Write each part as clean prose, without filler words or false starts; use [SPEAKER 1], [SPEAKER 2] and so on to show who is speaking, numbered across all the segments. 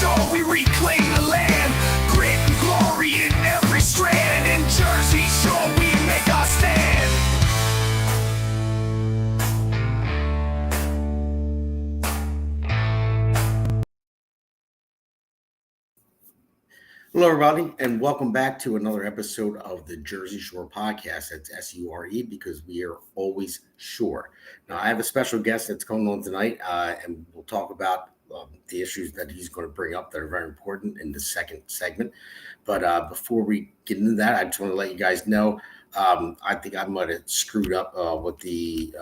[SPEAKER 1] Shore, we reclaim the land. Grit and glory in every strand. In Jersey Shore, we make our stand.
[SPEAKER 2] Hello, everybody, and welcome back to another episode of the Jersey Shore podcast. That's S-U-R-E because we are always shore. Now, I have a special guest that's coming on tonight, and we'll talk about the issues that he's going to bring up that are very important in the second segment. But before we get into that, I just want to let you guys know, I think I might have screwed up with the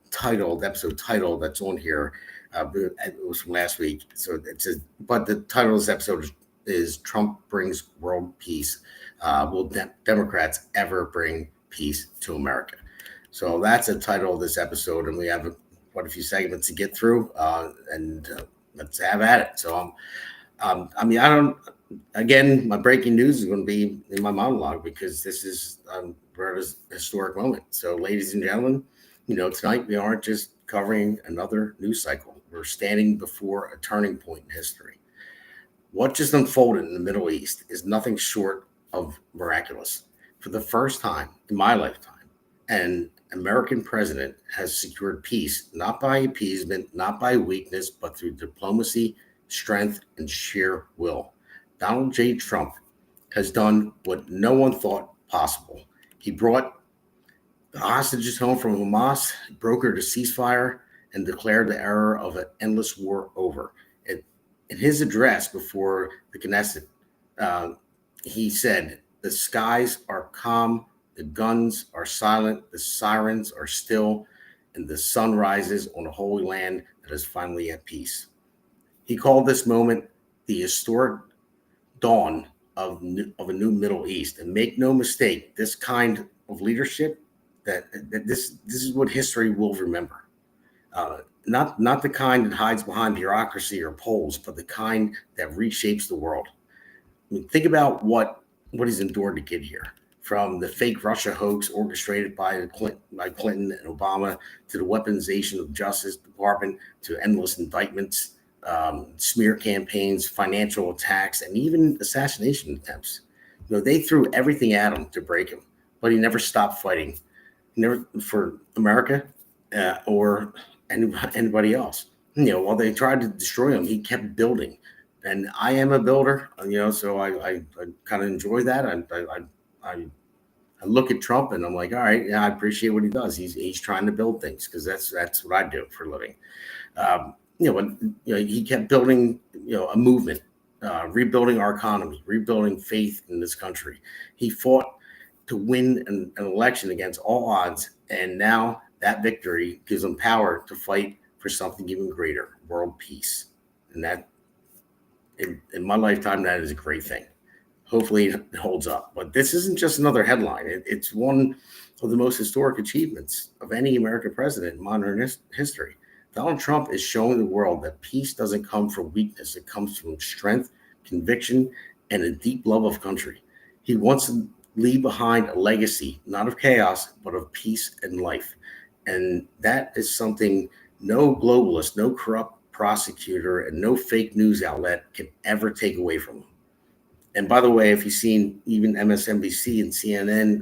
[SPEAKER 2] title, the episode title that's on here. It was from last week. So it says, but the title of this episode is Trump brings world peace. Will Democrats ever bring peace to America? So that's the title of this episode, and we have quite a few segments to get through, and let's have at it. So, again, my breaking news is going to be in my monologue because this is we're at a historic moment. So, ladies and gentlemen, tonight we aren't just covering another news cycle. We're standing before a turning point in history. What just unfolded in the Middle East is nothing short of miraculous. For the first time in my lifetime, an American president has secured peace, not by appeasement, not by weakness, but through diplomacy, strength, and sheer will. Donald J. Trump has done what no one thought possible. He brought the hostages home from Hamas, brokered a ceasefire, and declared the era of an endless war over. In his address before the Knesset, he said, "The skies are calm, the guns are silent, the sirens are still, and the sun rises on a holy land that is finally at peace." He called this moment the historic dawn of a new Middle East. And make no mistake, this kind of leadership, that this is what history will remember. Not the kind that hides behind bureaucracy or polls, but the kind that reshapes the world. I mean, think about what he's endured to get here. From the fake Russia hoax orchestrated by Clinton and Obama, to the weaponization of the Justice Department, to endless indictments, smear campaigns, financial attacks, and even assassination attempts. They threw everything at him to break him, but he never stopped fighting. Never for America or anybody else. While they tried to destroy him, he kept building. And I am a builder, so I kind of enjoy that. I look at Trump and I'm like, all right, yeah, I appreciate what he does. He's trying to build things because that's what I do for a living. He kept building, a movement, rebuilding our economy, rebuilding faith in this country. He fought to win an election against all odds, and now that victory gives him power to fight for something even greater, world peace. And that, in my lifetime, that is a great thing. Hopefully it holds up. But this isn't just another headline. It's one of the most historic achievements of any American president in modern history. Donald Trump is showing the world that peace doesn't come from weakness. It comes from strength, conviction, and a deep love of country. He wants to leave behind a legacy, not of chaos, but of peace and life. And that is something no globalist, no corrupt prosecutor, and no fake news outlet can ever take away from him. And by the way, if you've seen even MSNBC and CNN,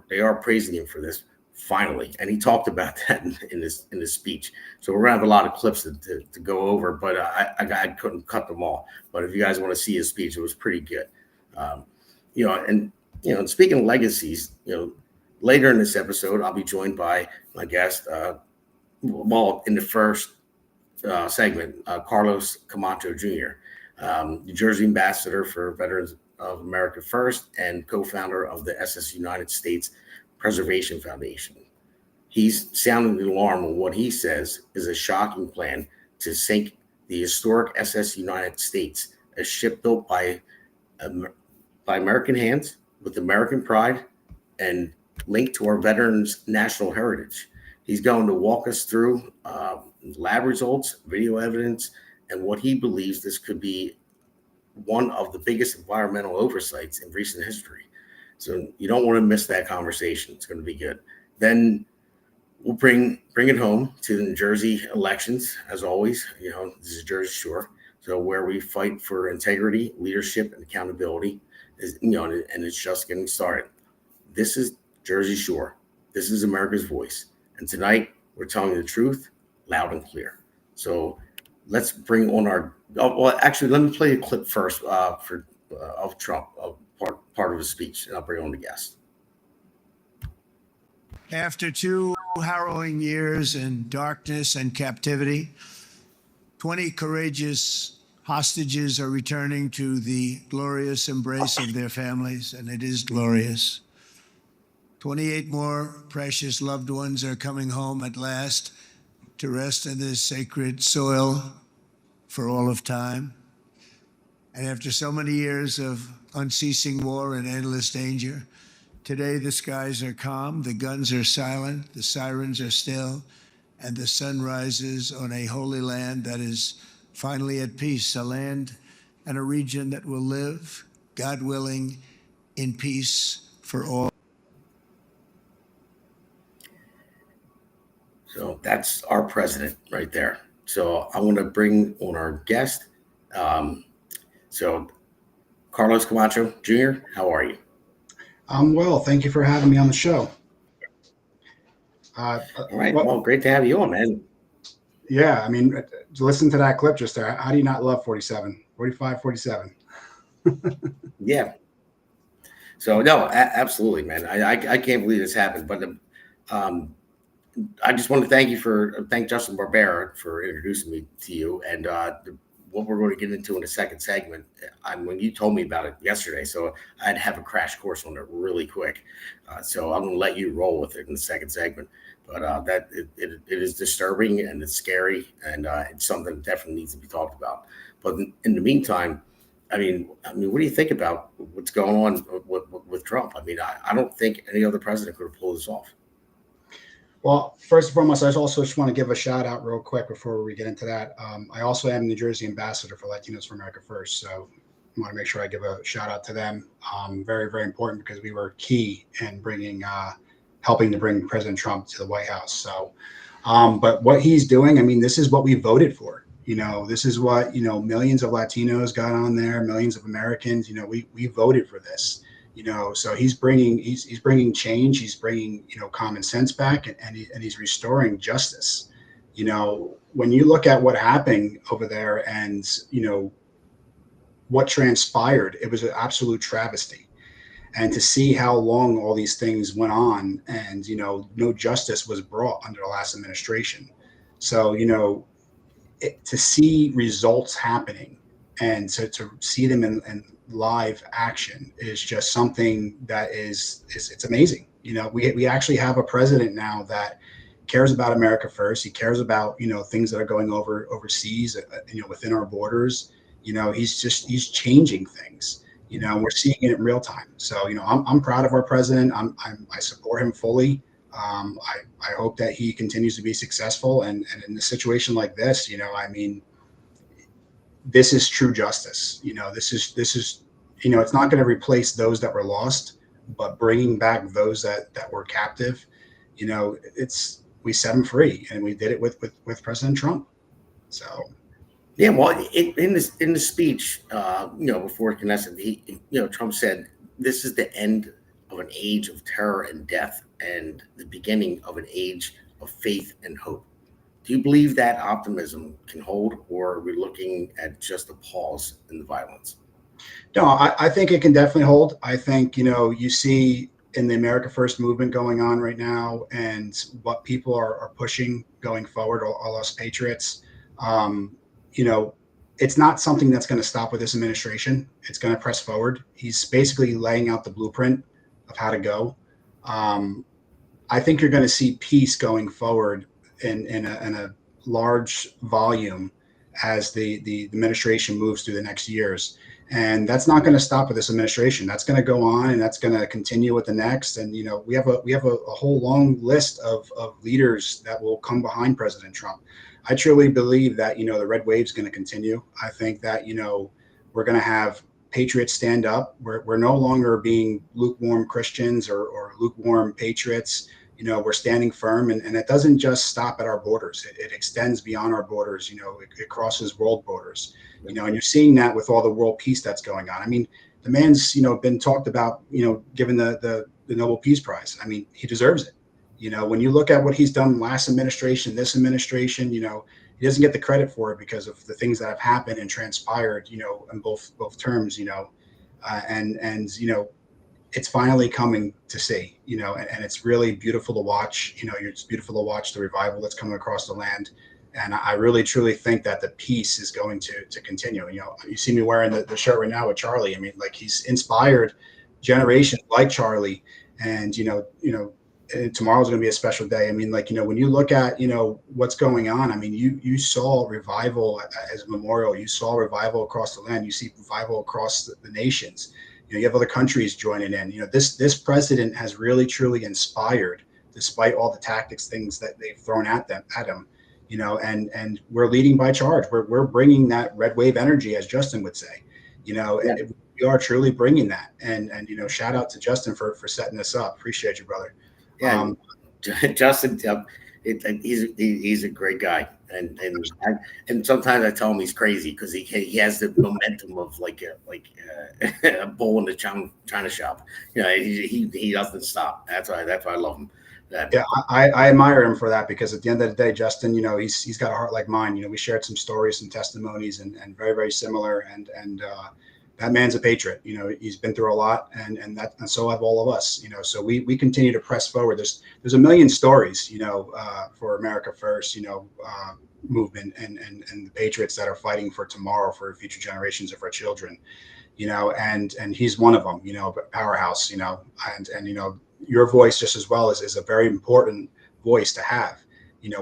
[SPEAKER 2] they are praising him for this finally. And he talked about that in his speech. So we're gonna have a lot of clips to go over, but I couldn't cut them all. But if you guys want to see his speech, it was pretty good. And speaking of legacies, later in this episode, I'll be joined by my guest. In the first segment, Carlos Camacho Jr., New Jersey ambassador for Veterans of America First and co-founder of the SS United States Preservation Foundation. He's sounding the alarm on what he says is a shocking plan to sink the historic SS United States, a ship built by American hands with American pride and linked to our veterans' national heritage. He's going to walk us through lab results, video evidence, and what he believes this could be one of the biggest environmental oversights in recent history. So you don't want to miss that conversation. It's going to be good. Then we'll bring it home to the New Jersey elections, as always. This is Jersey Shore. So where we fight for integrity, leadership, and accountability is, and it's just getting started. This is Jersey Shore. This is America's voice. And tonight we're telling the truth loud and clear. So let's bring on our, well, actually, let me play a clip first of Trump, part of his speech, and I'll bring on the guest.
[SPEAKER 3] After 2 harrowing years in darkness and captivity, 20 courageous hostages are returning to the glorious embrace of their families, and it is glorious. 28 more precious loved ones are coming home at last to rest in this sacred soil for all of time. And after so many years of unceasing war and endless danger, today the skies are calm, the guns are silent, the sirens are still, and the sun rises on a holy land that is finally at peace, a land and a region that will live, God willing, in peace for all.
[SPEAKER 2] So that's our president right there. So I want to bring on our guest. So Carlos Camacho Jr., how are you?
[SPEAKER 4] I'm well. Thank you for having me on the show.
[SPEAKER 2] All right. Well, great to have you on, man.
[SPEAKER 4] Yeah, I mean, listen to that clip just there. How do you not love 47, 45, 47?
[SPEAKER 2] Yeah. So no, absolutely, man. I can't believe this happened, but I just want to thank Justin Barbera for introducing me to you, and what we're going to get into in the second segment. When you told me about it yesterday, so I'd have a crash course on it really quick. So I'm going to let you roll with it in the second segment. But it is disturbing and it's scary, and it's something that definitely needs to be talked about. But in the meantime, I mean, what do you think about what's going on with Trump? I mean, I don't think any other president could have pulled this off.
[SPEAKER 4] Well, first and foremost, I also just want to give a shout out real quick before we get into that. I also am New Jersey ambassador for Latinos for America First. So I want to make sure I give a shout out to them. Very, very important because we were key in helping to bring President Trump to the White House. So, but what he's doing, I mean, this is what we voted for. This is what, millions of Latinos got on there, millions of Americans, we voted for this. So he's bringing change. He's bringing, common sense back, and he's restoring justice. When you look at what happened over there and, what transpired, it was an absolute travesty. And to see how long all these things went on and, no justice was brought under the last administration. So, to see results happening and to see them in live action is just something that it's amazing. We actually have a president now that cares about America first. He cares about, things that are going overseas, within our borders. He's changing things. We're seeing it in real time. So, I'm proud of our president. I support him fully. I hope that he continues to be successful. And in a situation like this, I mean, this is true justice. This is, it's not going to replace those that were lost, but bringing back those that were captive, we set them free, and we did it with President Trump. So.
[SPEAKER 2] Yeah, well, in the speech, before Knesset, Trump said this is the end of an age of terror and death, and the beginning of an age of faith and hope. Do you believe that optimism can hold, or are we looking at just a pause in the violence?
[SPEAKER 4] No, I think it can definitely hold. I think, you see in the America First movement going on right now, and what people are pushing going forward, all us patriots, it's not something that's going to stop with this administration. It's going to press forward. He's basically laying out the blueprint of how to go. I think you're going to see peace going forward in a large volume as the administration moves through the next years. And that's not going to stop with this administration. That's going to go on, and that's going to continue with the next. And, we have a whole long list of leaders that will come behind President Trump. I truly believe that, the red wave is going to continue. I think that, we're going to have patriots stand up. We're no longer being lukewarm Christians or lukewarm patriots. we're standing firm, and it doesn't just stop at our borders. It extends beyond our borders. It crosses world borders. And you're seeing that with all the world peace that's going on. I mean, the man's been talked about, given the Nobel Peace Prize. I mean, he deserves it. When you look at what he's done last administration, this administration, he doesn't get the credit for it because of the things that have happened and transpired, in both terms, and it's finally coming to see, and it's really beautiful to watch. It's beautiful to watch the revival that's coming across the land. And I really, truly think that the peace is going to continue. You see me wearing the shirt right now with Charlie. I mean, like, he's inspired generations like Charlie, and tomorrow's going to be a special day. I mean, like, when you look at, what's going on, I mean, you saw revival as a memorial. You saw revival across the land. You see revival across the nations. You have other countries joining in. This president has really, truly inspired, despite all the tactics, things that they've thrown at him. And we're leading by charge. We're bringing that red wave energy, as Justin would say. And we are truly bringing that. And shout out to Justin for setting this up. Appreciate you, brother.
[SPEAKER 2] Yeah, Justin, he's a great guy, and sometimes I tell him he's crazy because he has the momentum of like a bull in the china shop. He doesn't stop. That's why I love him.
[SPEAKER 4] Yeah, I admire him for that, because at the end of the day, Justin, he's got a heart like mine. We shared some stories, some testimonies, and very, very similar. And that man's a patriot. He's been through a lot, and so have all of us. So we continue to press forward. There's a million stories, for America First, movement and the patriots that are fighting for tomorrow, for future generations of our children. And he's one of them. Powerhouse. And your voice just as well is a very important voice to have.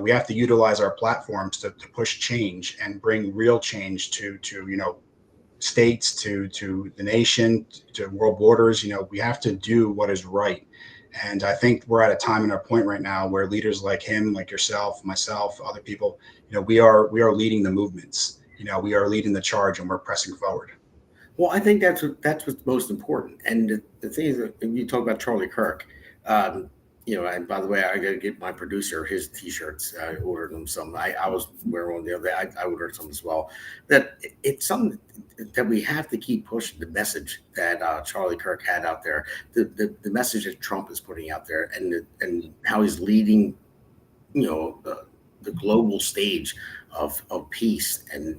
[SPEAKER 4] We have to utilize our platforms to push change and bring real change to states, to the nation, to world borders. We have to do what is right. And I think we're at a time in our point right now where leaders like him, like yourself, myself, other people, we are leading the movements. We are leading the charge, and we're pressing forward.
[SPEAKER 2] Well, I think that's what's most important. And the thing is, that you talk about Charlie Kirk, and by the way, I got to get my producer his T-shirts. I ordered them some. I was wearing one the other day. I ordered some as well. That it's something that we have to keep pushing, the message that Charlie Kirk had out there, the message that Trump is putting out there, and how he's leading, the global stage of peace and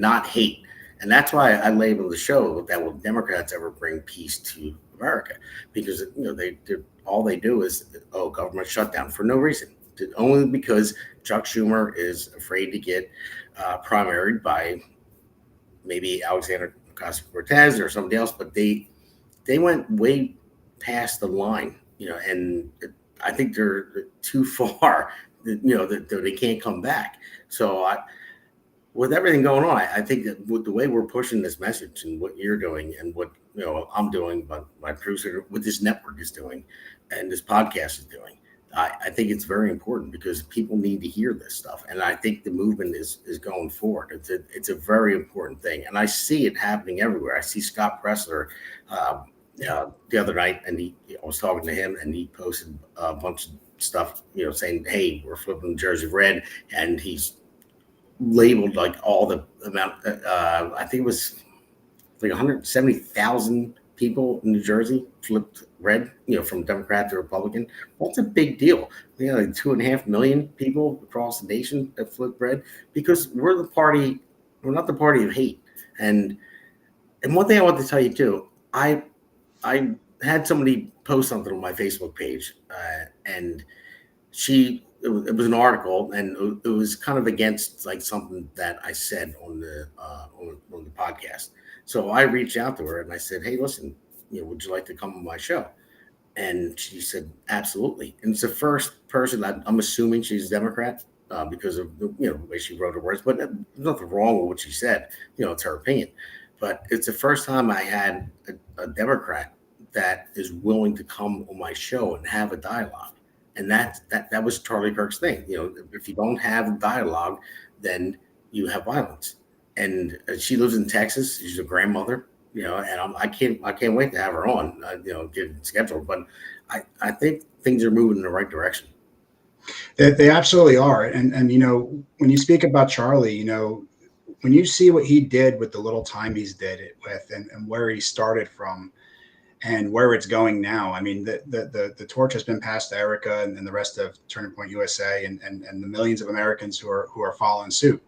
[SPEAKER 2] not hate. And that's why I label the show that will Democrats ever bring peace to America, because all they do is government shutdown for no reason, only because Chuck Schumer is afraid to get primaried by maybe Alexander Ocasio-Cortez or somebody else. But they went way past the line, and I think they're too far, that they can't come back. So with everything going on, I think that with the way we're pushing this message and what you're doing and what I'm doing, but my producer, what this network is doing, and this podcast is doing, I think it's very important, because people need to hear this stuff. And I think the movement is going forward. It's a very important thing, and I see it happening everywhere. I see Scott Pressler the other night, and I was talking to him, and he posted a bunch of stuff, saying, "Hey, we're flipping Jersey red," and he's labeled like all the amount. I think it was like 170,000 people in New Jersey flipped red, from Democrat to Republican. Well, it's a big deal. Like 2.5 million people across the nation that flipped red, because we're not the party of hate. And one thing I want to tell you too, I had somebody post something on my Facebook page, and it was an article, and it was kind of against like something that I said on the podcast. So I reached out to her and I said, "Hey, listen, would you like to come on my show?" And she said, "Absolutely." And it's the first person, I'm assuming she's a Democrat, because of the way she wrote her words. But there's nothing wrong with what she said. It's her opinion. But it's the first time I had a Democrat that is willing to come on my show and have a dialogue. And that was Charlie Kirk's thing. If you don't have a dialogue, then you have violence. And she lives in Texas. She's a grandmother. and I can't wait to have her on, get it scheduled. But I think things are moving in the right direction.
[SPEAKER 4] They absolutely are. And when you speak about Charlie, when you see what he did with the little time he's did it with, and where he started from, and where it's going now. I mean, the torch has been passed to Erica and the rest of Turning Point USA and the millions of Americans who are following suit.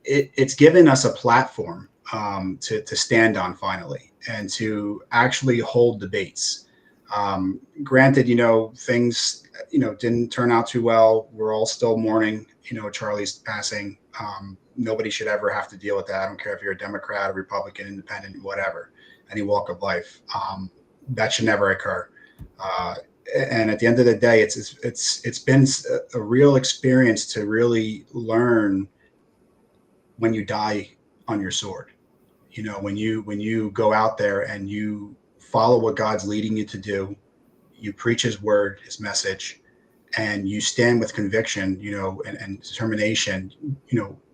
[SPEAKER 4] It's given us a platform to stand on finally, and to actually hold debates. Granted, things didn't turn out too well. We're all still mourning Charlie's passing. Nobody should ever have to deal with that. I don't care if you're a Democrat, a Republican, independent, whatever, any walk of life. That should never occur. And at the end of the day, it's been a real experience to really learn when you die on your sword. When you go out there and you follow what God's leading you to do, you preach His word, His message, and you stand with conviction, and determination,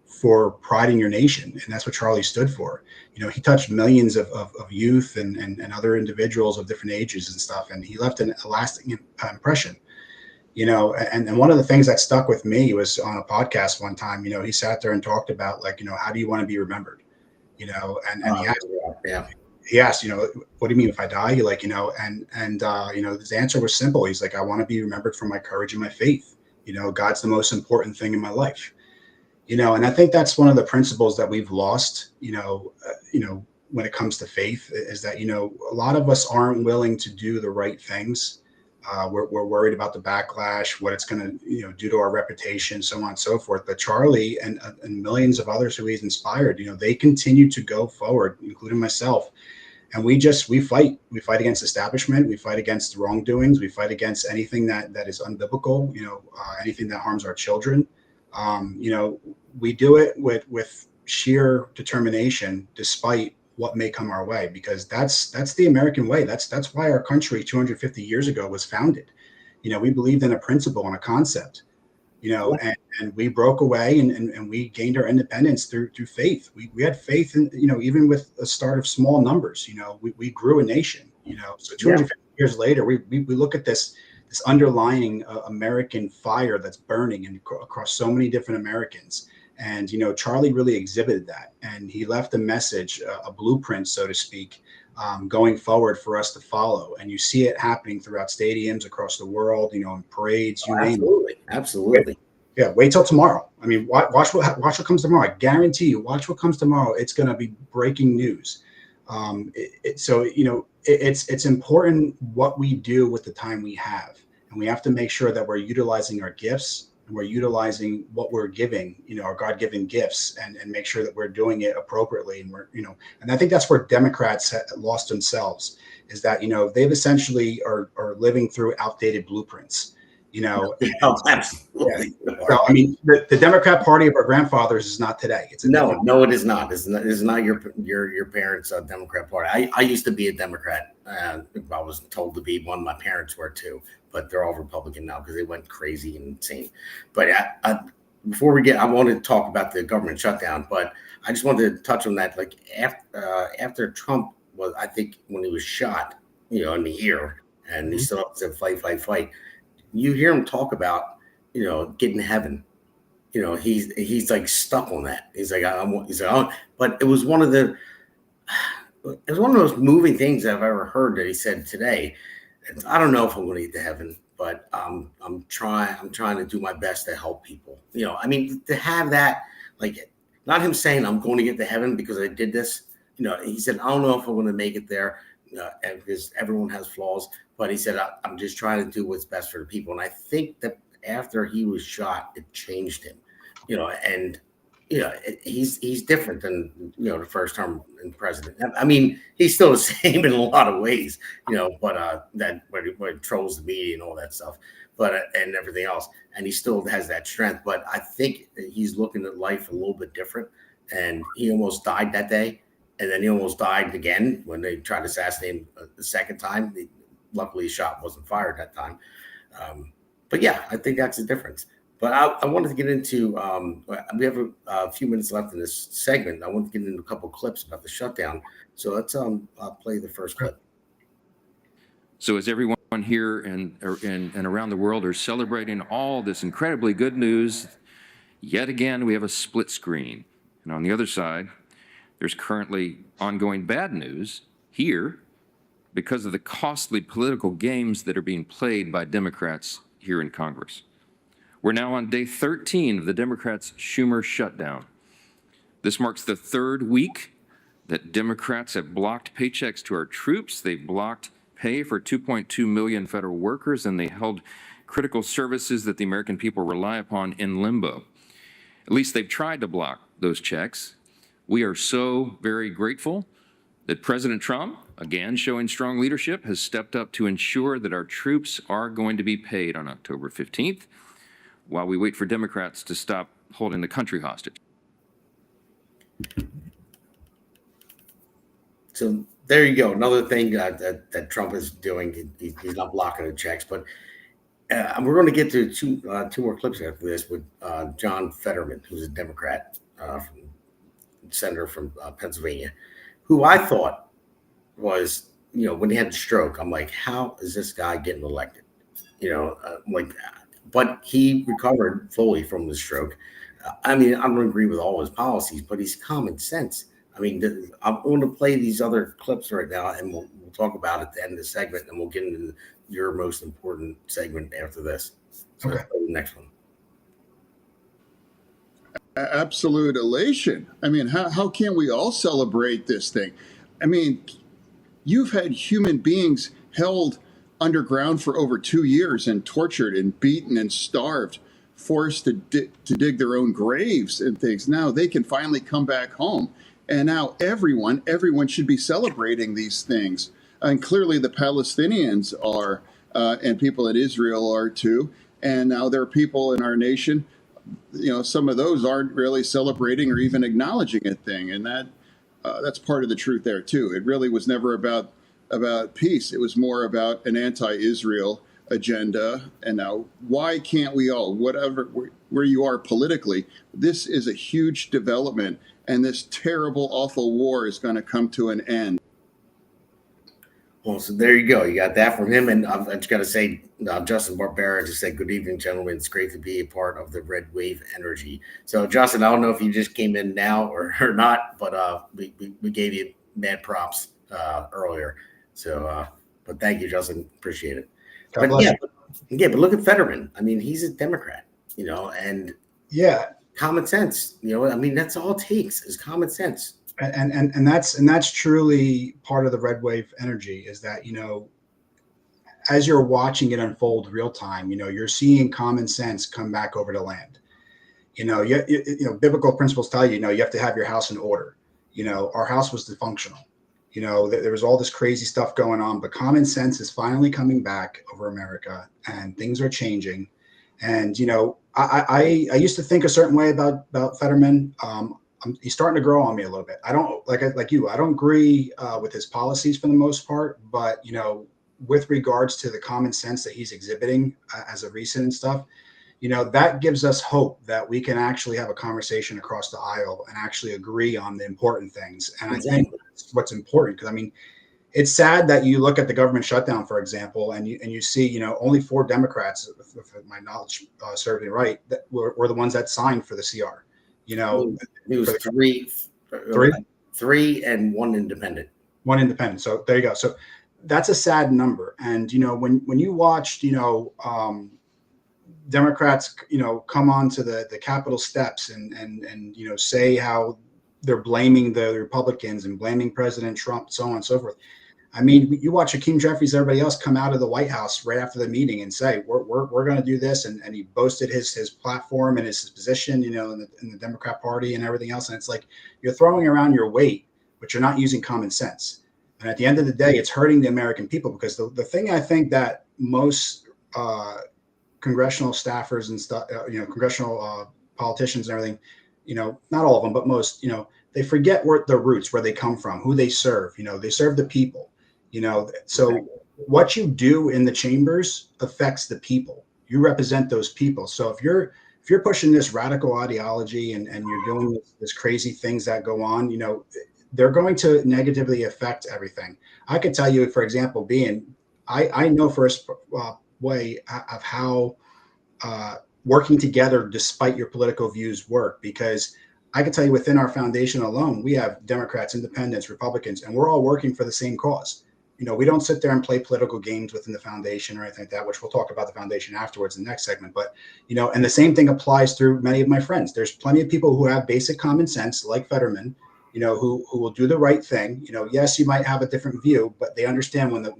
[SPEAKER 4] for pride in your nation. And that's what Charlie stood for. He touched millions of youth and other individuals of different ages and stuff. And he left a lasting impression, and one of the things that stuck with me was on a podcast one time, he sat there and talked about how do you want to be remembered? And he asked, what do you mean if I die? His answer was simple. He's like, I want to be remembered for my courage and my faith. God's the most important thing in my life. And I think that's one of the principles that we've lost, when it comes to faith, is that, a lot of us aren't willing to do the right things. We're worried about the backlash, what it's going to, do to our reputation, so on and so forth. But Charlie and millions of others who he's inspired, they continue to go forward, including myself. And we fight against establishment. We fight against wrongdoings. We fight against anything that is unbiblical, anything that harms our children. We do it with sheer determination, despite what may come our way, because that's the American way. That's why our country 250 years ago was founded. We believed in a principle and a concept, and we broke away and we gained our independence through faith. We had faith in, even with a start of small numbers, we grew a nation, so 250 years later, we look at this underlying American fire that's burning across so many different Americans. And, Charlie really exhibited that, and he left a message, a blueprint, so to speak, going forward for us to follow. And you see it happening throughout stadiums across the world, in parades, you name it.
[SPEAKER 2] Absolutely.
[SPEAKER 4] Yeah. Wait till tomorrow. I mean, watch what comes tomorrow. I guarantee you, watch what comes tomorrow. It's going to be breaking news. It's important what we do with the time we have, and we have to make sure that we're utilizing our gifts. We're utilizing what we're giving, our God-given gifts, and make sure that we're doing it appropriately. And and I think that's where Democrats lost themselves, is that, they've essentially are living through outdated blueprints,
[SPEAKER 2] Absolutely.
[SPEAKER 4] So, I mean, the Democrat Party of our grandfathers is not today. It's
[SPEAKER 2] no, it is not. It's not your parents' Democrat Party. I used to be a Democrat. I was told to be one. My parents were too, but they're all Republican now because they went crazy and insane. But before I wanted to talk about the government shutdown, but I just wanted to touch on that. Like after Trump was, I think when he was shot, in the ear, and he stood up and said, fight. You hear him talk about, getting to heaven. He's like stuck on that. He's like, but it was one of the most moving things I've ever heard that he said today. I don't know if I'm going to get to heaven, but I'm trying to do my best to help people. I mean, to have that, like, not him saying I'm going to get to heaven because I did this. He said, I don't know if I'm going to make it there, because everyone has flaws. But he said, I'm just trying to do what's best for the people. And I think that after he was shot, it changed him, he's different than, the first term in president. I mean, he's still the same in a lot of ways, but that where he trolls the media and all that stuff, but and everything else. And he still has that strength. But I think he's looking at life a little bit different. And he almost died that day. And then he almost died again when they tried to assassinate him the second time. Luckily, his shot wasn't fired that time. But yeah, I think that's the difference. But I wanted to get into, we have a few minutes left in this segment. I want to get into a couple of clips about the shutdown. So let's play the first clip.
[SPEAKER 5] So as everyone here and around the world are celebrating all this incredibly good news, yet again, we have a split screen. And on the other side, there's currently ongoing bad news here because of the costly political games that are being played by Democrats here in Congress. We're now on day 13 of the Democrats' Schumer shutdown. This marks the third week that Democrats have blocked paychecks to our troops. They've blocked pay for 2.2 million federal workers, and they held critical services that the American people rely upon in limbo. At least they've tried to block those checks. We are so very grateful that President Trump, again showing strong leadership, has stepped up to ensure that our troops are going to be paid on October 15th, while we wait for Democrats to stop holding the country hostage.
[SPEAKER 2] So there you go. Another thing that Trump is doing, he's not blocking the checks. But we're going to get to two more clips after this with John Fetterman, who's a Democrat, senator from Pennsylvania, who I thought was, when he had the stroke, I'm like, how is this guy getting elected? But he recovered fully from the stroke. I don't agree with all his policies, but he's common sense. I'm going to play these other clips right now, and we'll talk about it at the end of the segment, and we'll get into your most important segment after this. So
[SPEAKER 4] Okay.
[SPEAKER 2] Let's play the next one.
[SPEAKER 6] Absolute elation. How can we all celebrate this thing? You've had human beings held underground for over 2 years and tortured and beaten and starved, forced to dig their own graves and things. Now they can finally come back home. And now everyone should be celebrating these things. And clearly the Palestinians are, and people in Israel are too. And now there are people in our nation, some of those aren't really celebrating or even acknowledging a thing. And that's part of the truth there too. It really was never about peace. It was more about an anti-Israel agenda. And now, why can't we all, whatever, where you are politically, this is a huge development, and this terrible, awful war is going to come to an end.
[SPEAKER 2] Well, so there you go. You got that from him. And I just got to say, Justin Barbera just said, good evening, gentlemen. It's great to be a part of the Red Wave Energy. So, Justin, I don't know if you just came in now or not, but we gave you mad props earlier. So, but thank you, Justin. Appreciate it.
[SPEAKER 4] God
[SPEAKER 2] But
[SPEAKER 4] bless
[SPEAKER 2] but look at Fetterman. He's a Democrat, and
[SPEAKER 4] Yeah.
[SPEAKER 2] common sense. That's all it takes is common sense.
[SPEAKER 4] And that's truly part of the red wave energy, is that, as you're watching it unfold real time, you're seeing common sense come back over to land. Biblical principles tell you, you have to have your house in order. Our house was dysfunctional. There was all this crazy stuff going on, but common sense is finally coming back over America, and things are changing. And, I used to think a certain way about Fetterman. He's starting to grow on me a little bit. I don't like you. I don't agree with his policies for the most part, but with regards to the common sense that he's exhibiting as a recent and stuff, that gives us hope that we can actually have a conversation across the aisle and actually agree on the important things. And
[SPEAKER 2] Exactly.
[SPEAKER 4] I think that's what's important, because it's sad that you look at the government shutdown, for example, and you see, only 4 Democrats, if my knowledge serves me right, that were the ones that signed for the CR.
[SPEAKER 2] It was three and one independent.
[SPEAKER 4] One independent. So there you go. So that's a sad number. And when you watched Democrats come onto the Capitol steps and say how they're blaming the Republicans and blaming President Trump, so on and so forth. You watch Hakeem Jeffries, everybody else come out of the White House right after the meeting and say, we're going to do this. And he boasted his platform and his position, in the Democrat Party and everything else. And it's like, you're throwing around your weight, but you're not using common sense. And at the end of the day, it's hurting the American people, because the thing I think that most congressional staffers and stuff, congressional politicians and everything, not all of them, but most, they forget their roots, where they come from, who they serve. They serve the people. So what you do in the chambers affects the people. You represent those people. So if you're you're pushing this radical ideology and you're doing this crazy things that go on, they're going to negatively affect everything. I could tell you, for example, I know first way of how working together despite your political views work, because I can tell you within our foundation alone, we have Democrats, Independents, Republicans, and we're all working for the same cause. We don't sit there and play political games within the foundation or anything like that, which we'll talk about the foundation afterwards in the next segment. But, and the same thing applies through many of my friends. There's plenty of people who have basic common sense, like Fetterman, who will do the right thing. Yes, you might have a different view, but they understand when the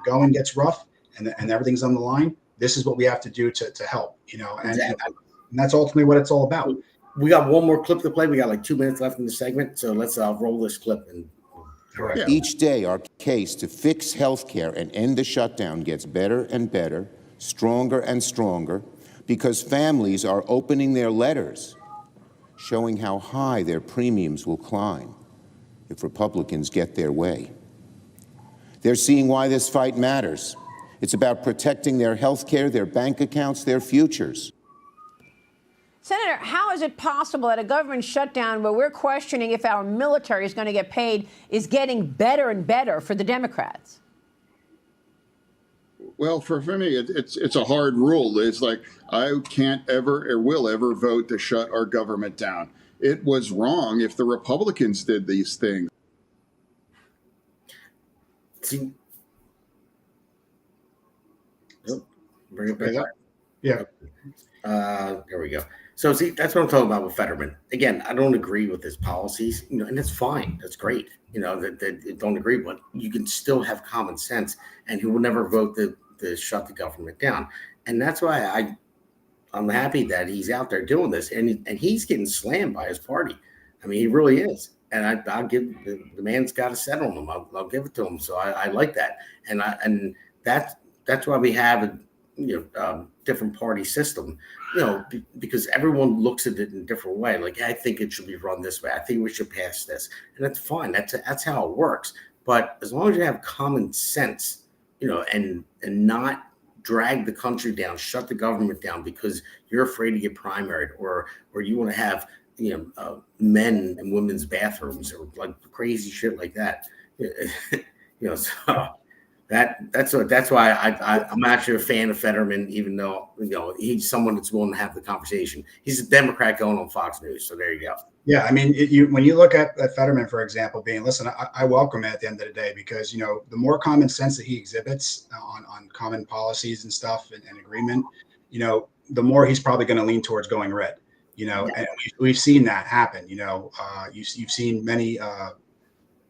[SPEAKER 4] going gets rough and everything's on the line, this is what we have to do to help, and that's ultimately what it's all about.
[SPEAKER 2] We got one more clip to play. We got like 2 minutes left in the segment. So let's roll this clip. And
[SPEAKER 4] Correct.
[SPEAKER 7] Each day, our case to fix healthcare and end the shutdown gets better and better, stronger and stronger, because families are opening their letters, showing how high their premiums will climb if Republicans get their way. They're seeing why this fight matters. It's about protecting their healthcare, their bank accounts, their futures.
[SPEAKER 8] Senator, how is it possible that a government shutdown where we're questioning if our military is going to get paid is getting better and better for the Democrats?
[SPEAKER 6] Well, for me, it's a hard rule. It's like I can't ever or will ever vote to shut our government down. It was wrong if the Republicans did these things.
[SPEAKER 2] see, bring it back.
[SPEAKER 4] Yeah.
[SPEAKER 2] There we go. So see, that's what I'm talking about with Fetterman. Again, I don't agree with his policies, and that's fine. That's great. That don't agree, but you can still have common sense, and he will never vote to shut the government down. And that's why I'm happy that he's out there doing this, and he's getting slammed by his party. I mean, he really is. And I'll give the man's got to settle him. I'll give it to him. So I like that, and that's why we have a different party system. Because everyone looks at it in a different way. Like, I think it should be run this way. I think we should pass this, and that's fine. That's how it works. But as long as you have common sense, and not drag the country down, shut the government down because you're afraid to get primaried, or you want to have men and women's bathrooms or like crazy shit like that. So. That's why I'm actually a fan of Fetterman, even though he's someone that's willing to have the conversation. He's a Democrat going on Fox News, so there you go.
[SPEAKER 4] Yeah, I mean, when you look at Fetterman, for example, I welcome it at the end of the day, because the more common sense that he exhibits on common policies and stuff and agreement, the more he's probably going to lean towards going red. And we've seen that happen. You've seen many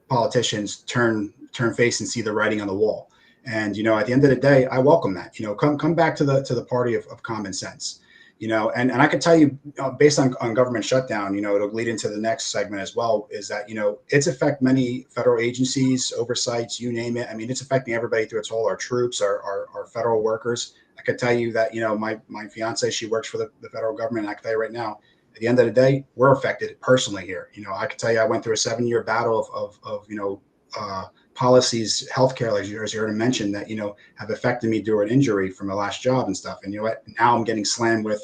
[SPEAKER 4] politicians turn face and see the writing on the wall. And at the end of the day, I welcome that. Come back to the party of common sense. And I can tell you, based on government shutdown, it'll lead into the next segment as well, is that it's affect many federal agencies, oversights, you name it. I mean, it's affecting everybody through its whole, our troops, our federal workers. I could tell you that my fiance, she works for the federal government, and I can tell you right now, at the end of the day, we're affected personally here. I could tell you, I went through a 7-year battle of policies, healthcare, like you already mentioned, that have affected me through an injury from my last job and stuff. And now I'm getting slammed with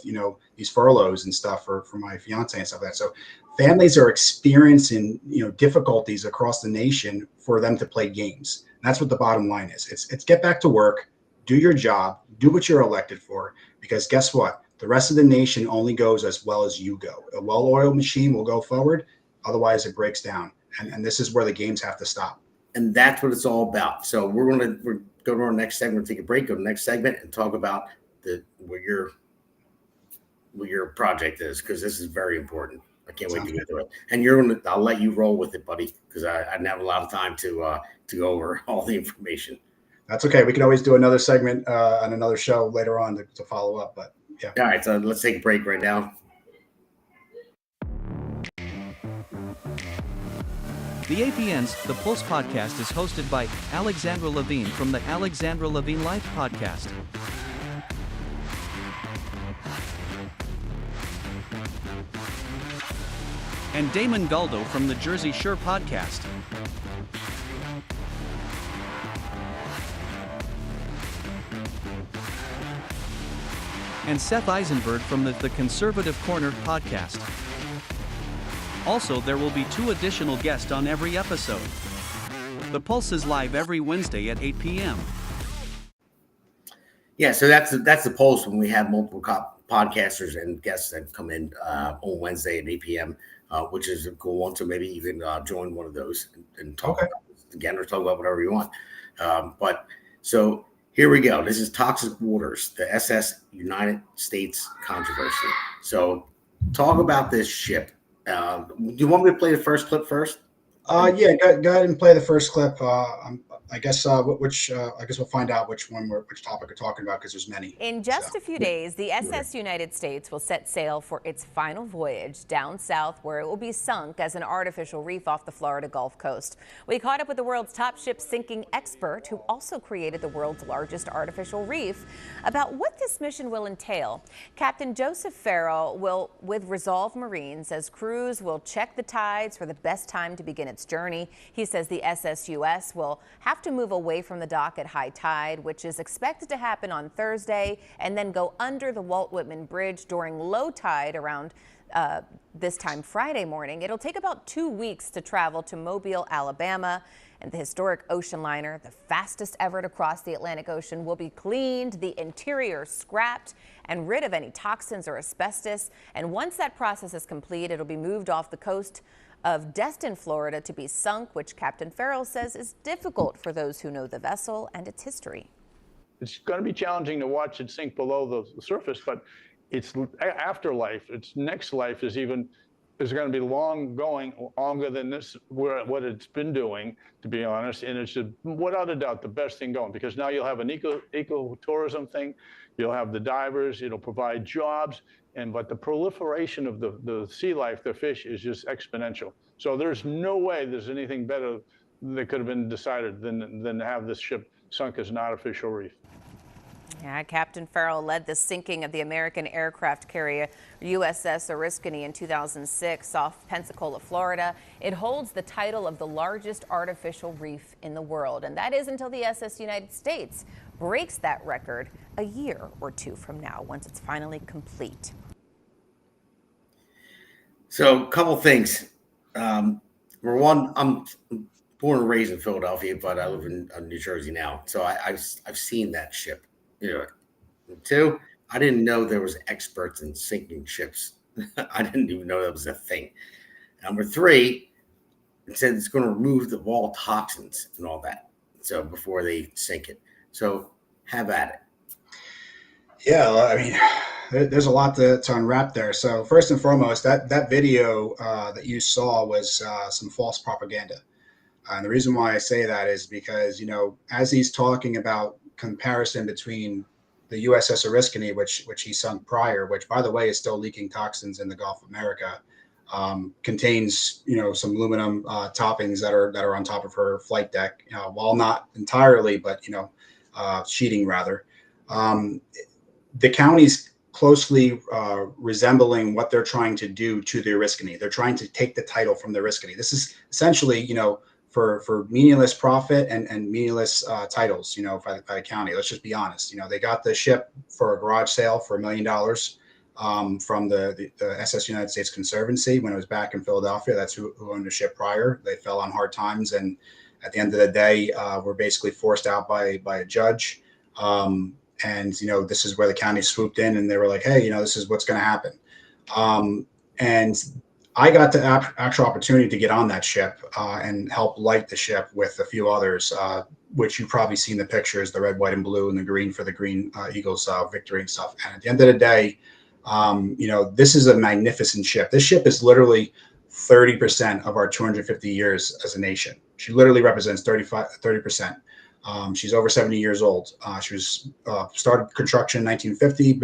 [SPEAKER 4] these furloughs and stuff for my fiance and stuff like that. So families are experiencing difficulties across the nation for them to play games. And that's what the bottom line is. It's get back to work, do your job, do what you're elected for, because guess what? The rest of the nation only goes as well as you go. A well-oiled machine will go forward, otherwise it breaks down. And this is where the games have to stop.
[SPEAKER 2] And that's what it's all about. So we're go to our next segment, take a break, go to the next segment, and talk about what your project is, because this is very important. I can't wait to get to it. And I'll let you roll with it, buddy, because I didn't have a lot of time to go over all the information.
[SPEAKER 4] That's okay. We can always do another segment on another show later on to follow up. But yeah.
[SPEAKER 2] All right. So let's take a break right now.
[SPEAKER 9] The APN's The Pulse podcast is hosted by Alexandra Levine from the Alexandra Levine Life podcast. And Damon Galdo from the Jersey Shore podcast. and Seth Eisenberg from the Conservative Corner podcast. Also, there will be 2 additional guests on every episode. The Pulse is live every Wednesday at 8 p.m.
[SPEAKER 2] Yeah, so that's the Pulse when we have multiple podcasters and guests that come in on Wednesday at 8 p.m., which is a cool one. So maybe even join one of those and talk about this again, or talk about whatever you want. But so here we go. This is Toxic Waters, the SS United States controversy. So talk about this ship. Do you want me to play the first clip first?
[SPEAKER 4] Yeah, go ahead and play the first clip. I guess I guess we'll find out which topic we're talking about, because there's many.
[SPEAKER 10] In just a few days, the SS United States will set sail for its final voyage down south, where it will be sunk as an artificial reef off the Florida Gulf Coast. We caught up with the world's top ship sinking expert, who also created the world's largest artificial reef, about what this mission will entail. Captain Joseph Farrell will with Resolve Marine says crews will check the tides for the best time to begin its journey. He says the SSUS will have to move away from the dock at high tide, which is expected to happen on Thursday, and then go under the Walt Whitman Bridge during low tide around this time Friday morning. It'll take about 2 weeks to travel to Mobile, Alabama, and the historic ocean liner, the fastest ever to cross the Atlantic Ocean, will be cleaned, the interior scrapped, and rid of any toxins or asbestos. And once that process is complete, it'll be moved off the coast of Destin, Florida, to be sunk, which Captain Farrell says is difficult for those who know the vessel and its history.
[SPEAKER 11] It's going to be challenging to watch it sink below the surface, but its afterlife, its next life is going to be longer than this, what it's been doing, to be honest. And it's without a doubt the best thing going, because now you'll have an ecotourism thing, you'll have the divers, it'll provide jobs, but the proliferation of the sea life, the fish, is just exponential. So there's no way there's anything better that could have been decided than to have this ship sunk as an artificial reef.
[SPEAKER 10] Yeah, Captain Farrell led the sinking of the American aircraft carrier USS Oriskany in 2006 off Pensacola, Florida. It holds the title of the largest artificial reef in the world, and that is until the SS United States breaks that record a year or 2 from now, once it's finally complete.
[SPEAKER 2] So a couple things. Number one, I'm born and raised in Philadelphia, but I live in New Jersey now. So I've seen that ship. And 2, I didn't know there was experts in sinking ships. I didn't even know that was a thing. Number 3, it said it's going to remove the wall toxins and all that. So before they sink it. So have at it.
[SPEAKER 4] Yeah, I mean, there's a lot to unwrap there. So first and foremost, that video that you saw was some false propaganda. And the reason why I say that is because, as he's talking about comparison between the USS Oriskany, which he sunk prior, which, by the way, is still leaking toxins in the Gulf of America, contains some aluminum toppings that are on top of her flight deck, while not entirely, but sheeting rather. The county's closely resembling what they're trying to do to the Oriskany. They're trying to take the title from the Oriskany. This is essentially for meaningless profit and meaningless titles, by the county. Let's just be honest. They got the ship for a garage sale for $1 million from the SS United States Conservancy when it was back in Philadelphia. That's who owned the ship prior. They fell on hard times, and at the end of the day, were basically forced out by a judge. And this is where the county swooped in, and they were like, hey, this is what's going to happen. And I got the actual opportunity to get on that ship and help light the ship with a few others, which you've probably seen the pictures, the red, white, and blue, and the green for the Green Eagles victory and stuff. And at the end of the day, this is a magnificent ship. This ship is literally 30% of our 250 years as a nation. She literally represents 30%. She's over 70 years old. She was started construction in 1950,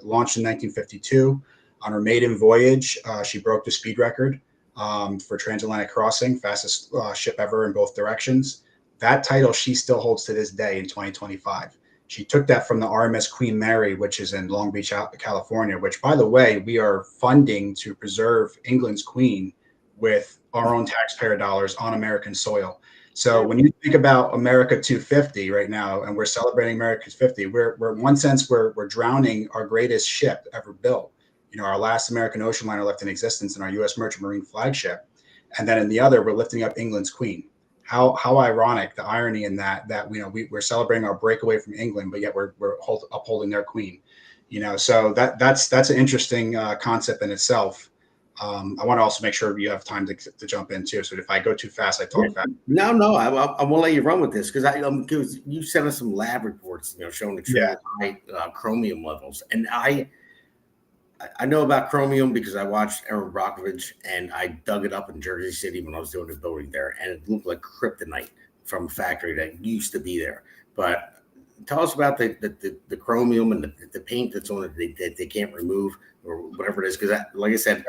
[SPEAKER 4] launched in 1952. On her maiden voyage, she broke the speed record for transatlantic crossing, fastest ship ever in both directions. That title she still holds to this day in 2025. She took that from the RMS Queen Mary, which is in Long Beach, California, which, by the way, we are funding to preserve England's Queen with our own taxpayer dollars on American soil. So when you think about America 250 right now, and we're celebrating America's 50, we're in one sense we're drowning our greatest ship ever built. Our last American ocean liner left in existence in our U.S. Merchant Marine flagship, and then in the other we're lifting up England's Queen. How ironic, the irony in that we're celebrating our breakaway from England, but yet we're upholding their queen. So that's an interesting concept in itself. I want to also make sure you have time to jump in too. So if I go too fast, I talk fast.
[SPEAKER 2] No, I want to let you run with this because you sent us some lab reports, showing extremely high chromium levels, and I know about chromium because I watched Aaron Brockovich and I dug it up in Jersey City when I was doing the building there, and it looked like kryptonite from a factory that used to be there. But tell us about the chromium and the paint that's on it that they can't remove or whatever it is. Because like I said,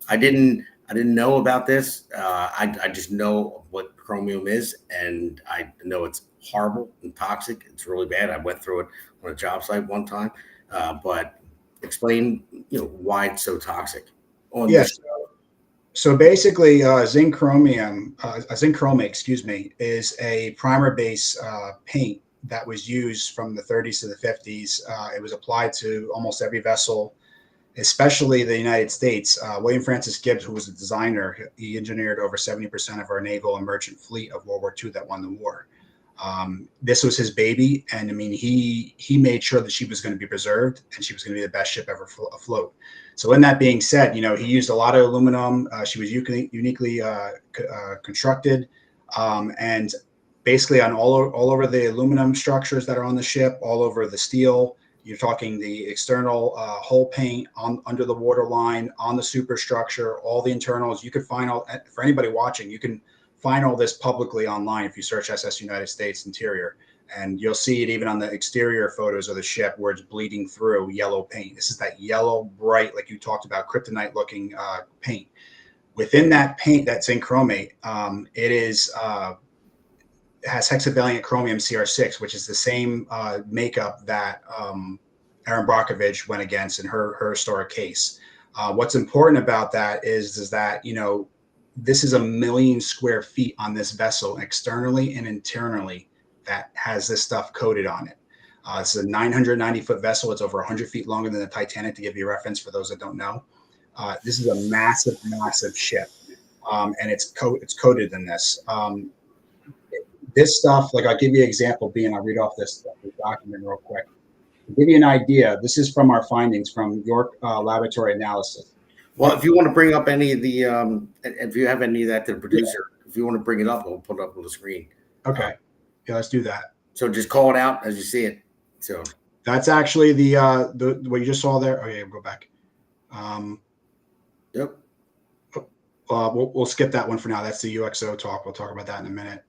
[SPEAKER 2] I didn't know about this. I just know what chromium is, and I know it's horrible and toxic. It's really bad. I went through it on a job site one time, but explain why it's so toxic.
[SPEAKER 4] Yes. So basically, zinc chromate, is a primer base paint that was used from the 30s to the 50s. It was applied to almost every vessel, especially the United States. William Francis Gibbs, who was a designer, he engineered over 70% of our naval and merchant fleet of World War II that won the war. This was his baby, and I mean, he made sure that she was going to be preserved and she was going to be the best ship ever afloat. So, in that being said, he used a lot of aluminum. She was uniquely constructed, and basically on all over the aluminum structures that are on the ship, all over the steel. You're talking the external hull paint under the waterline, on the superstructure, all the internals. You could find for anybody watching, you can find all this publicly online if you search SS United States Interior, and you'll see it even on the exterior photos of the ship where it's bleeding through yellow paint. This is that yellow, bright, like you talked about, kryptonite looking paint. Within that paint that's zinc chromate, it has hexavalent chromium CR6, which is the same makeup that Aaron Brockovich went against in her historic case. What's important about that is that this is 1 million square feet on this vessel, externally and internally, that has this stuff coated on it. This is a 990-foot vessel. It's over 100 feet longer than the Titanic, to give you a reference for those that don't know. This is a massive, massive ship, and it's coated in this. This stuff, like I'll give you an example, I'll read off this document real quick. To give you an idea, this is from our findings from York Laboratory Analysis.
[SPEAKER 2] Well, if you want to bring up any of the, if you have any of that to the producer, if you want to bring it up, we'll put it up on the screen.
[SPEAKER 4] Okay. Yeah, let's do that.
[SPEAKER 2] So just call it out as you see it. So
[SPEAKER 4] that's actually the what you just saw there. Okay, we'll go back.
[SPEAKER 2] Yep.
[SPEAKER 4] We'll skip that one for now. That's the UXO talk. We'll talk about that in a minute.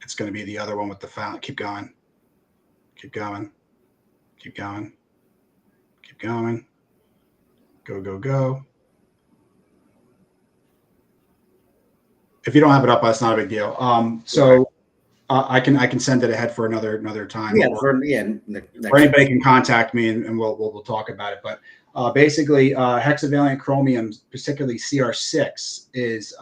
[SPEAKER 4] It's going to be the other one with the fountain. Keep going. Keep going. Keep going. Keep going. Go, go, go. If you don't have it up, that's not a big deal. I can send it ahead for another time.
[SPEAKER 2] Yeah,
[SPEAKER 4] or anybody can contact me and we'll talk about it. But basically, hexavalent chromium, particularly CR6, is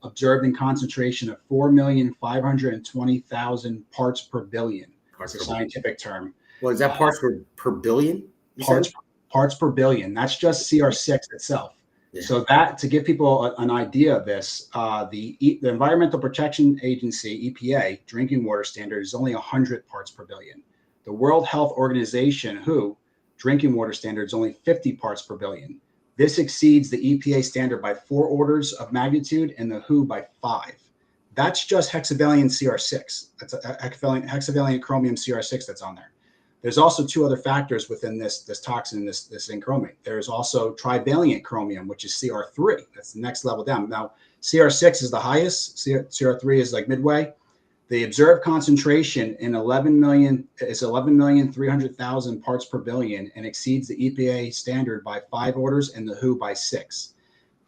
[SPEAKER 4] observed in concentration of 4,520,000 parts per billion. That's a scientific term.
[SPEAKER 2] Well, is that parts per billion?
[SPEAKER 4] Parts per billion. That's just CR6 itself. Yeah. So that, to give people an idea of this, the Environmental Protection Agency, EPA, drinking water standard is only 100 parts per billion. The World Health Organization, WHO, drinking water standard is only 50 parts per billion. This exceeds the EPA standard by 4 orders of magnitude and the WHO by 5. That's just hexavalent CR6. That's a hexavalent chromium CR6 that's on there. There's also 2 other factors within this toxin, this zinc chromate. There's also trivalent chromium, which is CR3. That's the next level down. Now, CR6 is the highest. CR3 is like midway. The observed concentration in 11,300,000 parts per billion and exceeds the EPA standard by 5 orders and the WHO by 6.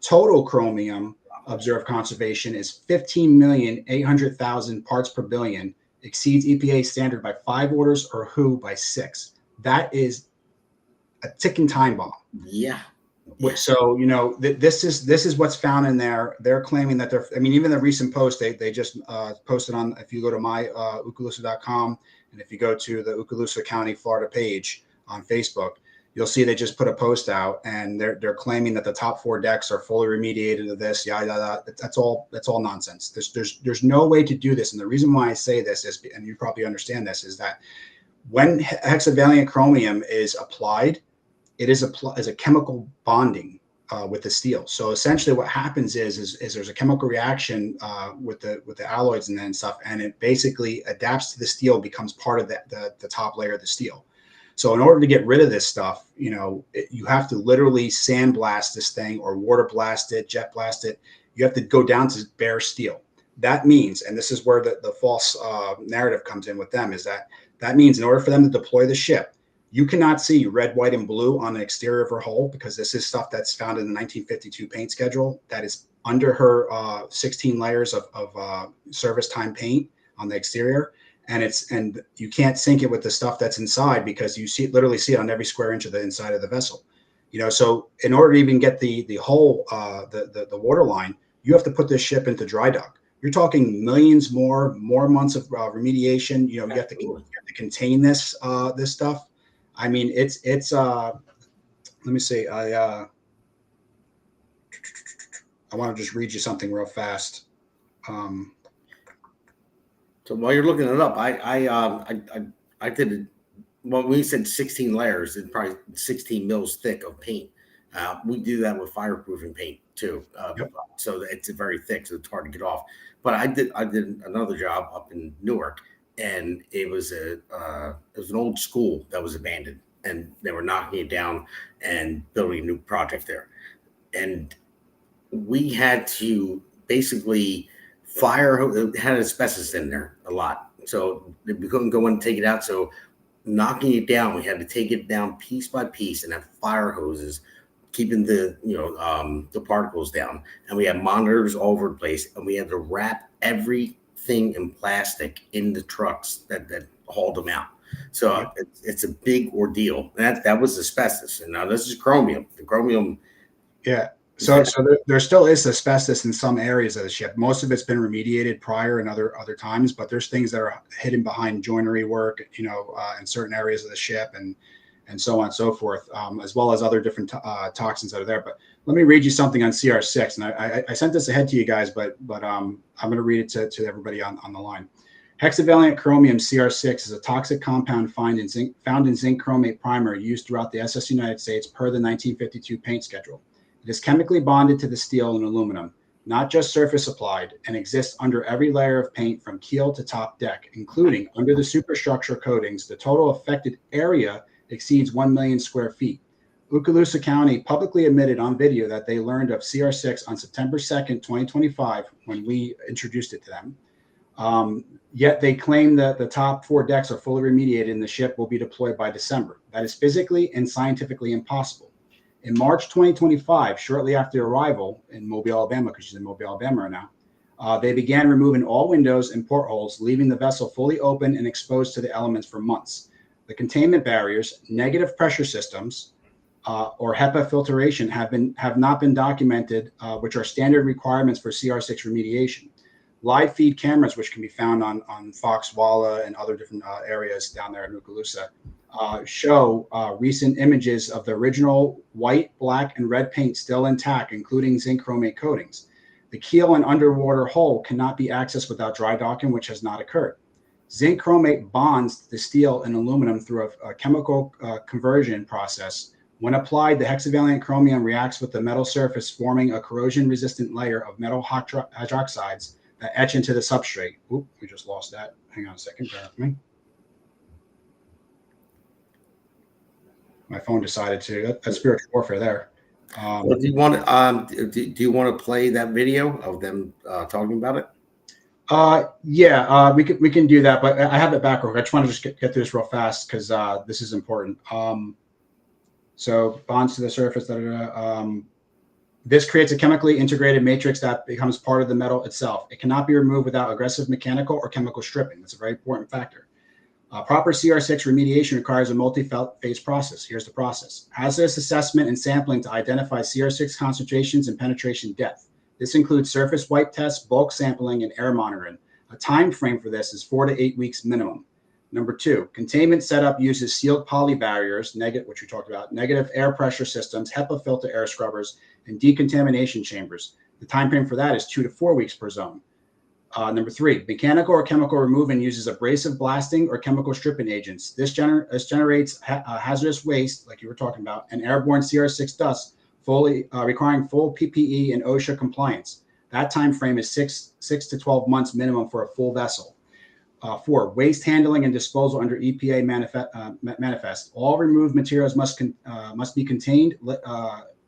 [SPEAKER 4] Total chromium observed concentration is 15,800,000 parts per billion, exceeds EPA standard by 5 orders or WHO by 6. That is a ticking time bomb.
[SPEAKER 2] Yeah.
[SPEAKER 4] So, this is what's found in there. They're claiming that even the recent post, they just posted on, if you go to my Okaloosa.com, and if you go to the Okaloosa County, Florida page on Facebook, you'll see they just put a post out, and they're claiming that the top 4 decks are fully remediated of this. Yeah. That's all nonsense. There's no way to do this. And the reason why I say this is, and you probably understand this, is that when hexavalent chromium is applied, it is as a chemical bonding with the steel. So essentially, what happens is there's a chemical reaction with the alloys and then stuff, and it basically adapts to the steel, becomes part of the top layer of the steel. So in order to get rid of this stuff, you have to literally sandblast this thing, or water blast it, jet blast it. You have to go down to bare steel. That means, and this is where the false narrative comes in with them, is that means in order for them to deploy the ship, you cannot see red, white, and blue on the exterior of her hull, because this is stuff that's found in the 1952 paint schedule that is under her 16 layers of service time paint on the exterior. And you can't sync it with the stuff that's inside, because you literally see it on every square inch of the inside of the vessel. So in order to even get the hull, the water line, you have to put this ship into dry dock. You're talking millions more months of remediation. You have to contain this stuff. I mean, it's let me see. I want to just read you something real fast.
[SPEAKER 2] So while you're looking it up, I did it. Well, we said 16 layers, it's probably 16 mils thick of paint. We do that with fireproofing paint too.
[SPEAKER 4] Yep.
[SPEAKER 2] So it's very thick, so it's hard to get off. But I did another job up in Newark, and it was an old school that was abandoned, and they were knocking it down and building a new project there. And we had to basically it had asbestos in there a lot, so we couldn't go in and take it out. So knocking it down, we had to take it down piece by piece and have fire hoses keeping the particles down. And we had monitors all over the place, and we had to wrap everything in plastic in the trucks that hauled them out. So it's a big ordeal. That was asbestos, and now this is chromium. The chromium,
[SPEAKER 4] yeah. So there still is asbestos in some areas of the ship. Most of it's been remediated prior and other times, but there's things that are hidden behind joinery work, in certain areas of the ship, and so on and so forth, as well as other different toxins that are there. But let me read you something on CR6, and I sent this ahead to you guys, but I'm going to read it to everybody on the line. Hexavalent chromium CR6 is a toxic compound found in zinc chromate primer used throughout the SS United States per the 1952 paint schedule. It is chemically bonded to the steel and aluminum, not just surface applied, and exists under every layer of paint from keel to top deck, including under the superstructure coatings. The total affected area exceeds 1 million square feet. Okaloosa County publicly admitted on video that they learned of CR6 on September 2nd, 2025, when we introduced it to them. Yet they claim that the top 4 decks are fully remediated and the ship will be deployed by December. That is physically and scientifically impossible. In March 2025, shortly after arrival in Mobile, Alabama, because she's in Mobile, Alabama now, they began removing all windows and portholes, leaving the vessel fully open and exposed to the elements for months. The containment barriers, negative pressure systems, or HEPA filtration have not been documented, which are standard requirements for CR6 remediation. Live feed cameras, which can be found on Fox Walla and other different areas down there in Okaloosa, show recent images of the original white, black, and red paint still intact, including zinc chromate coatings. The keel and underwater hull cannot be accessed without dry docking, which has not occurred. Zinc chromate bonds the steel and aluminum through a chemical conversion process. When applied, the hexavalent chromium reacts with the metal surface, forming a corrosion-resistant layer of metal hydroxides that etch into the substrate. Oop, we just lost that. Hang on a second, bear with me. My phone decided to. That's spiritual warfare there.
[SPEAKER 2] do you want to play that video of them talking about it?
[SPEAKER 4] Yeah, we can do that, but I have it back. I just want to just get through this real fast because this is important. So bonds to the surface. This creates a chemically integrated matrix that becomes part of the metal itself. It cannot be removed without aggressive mechanical or chemical stripping. That's a very important factor. Proper CR6 remediation requires a multi-phase process. Here's the process. Hazardous assessment and sampling to identify CR6 concentrations and penetration depth. This includes surface wipe tests, bulk sampling, and air monitoring. A time frame for this is 4 to 8 weeks minimum. Number 2, containment setup uses sealed poly barriers, which we talked about, negative air pressure systems, HEPA filter air scrubbers, and decontamination chambers. The time frame for that is 2 to 4 weeks per zone. Number 3, mechanical or chemical removing uses abrasive blasting or chemical stripping agents. This generates hazardous waste, like you were talking about, and airborne CR6 dust, requiring full PPE and OSHA compliance. That time frame is 6 to 12 months minimum for a full vessel. 4, waste handling and disposal under EPA manifest. All removed materials must be contained,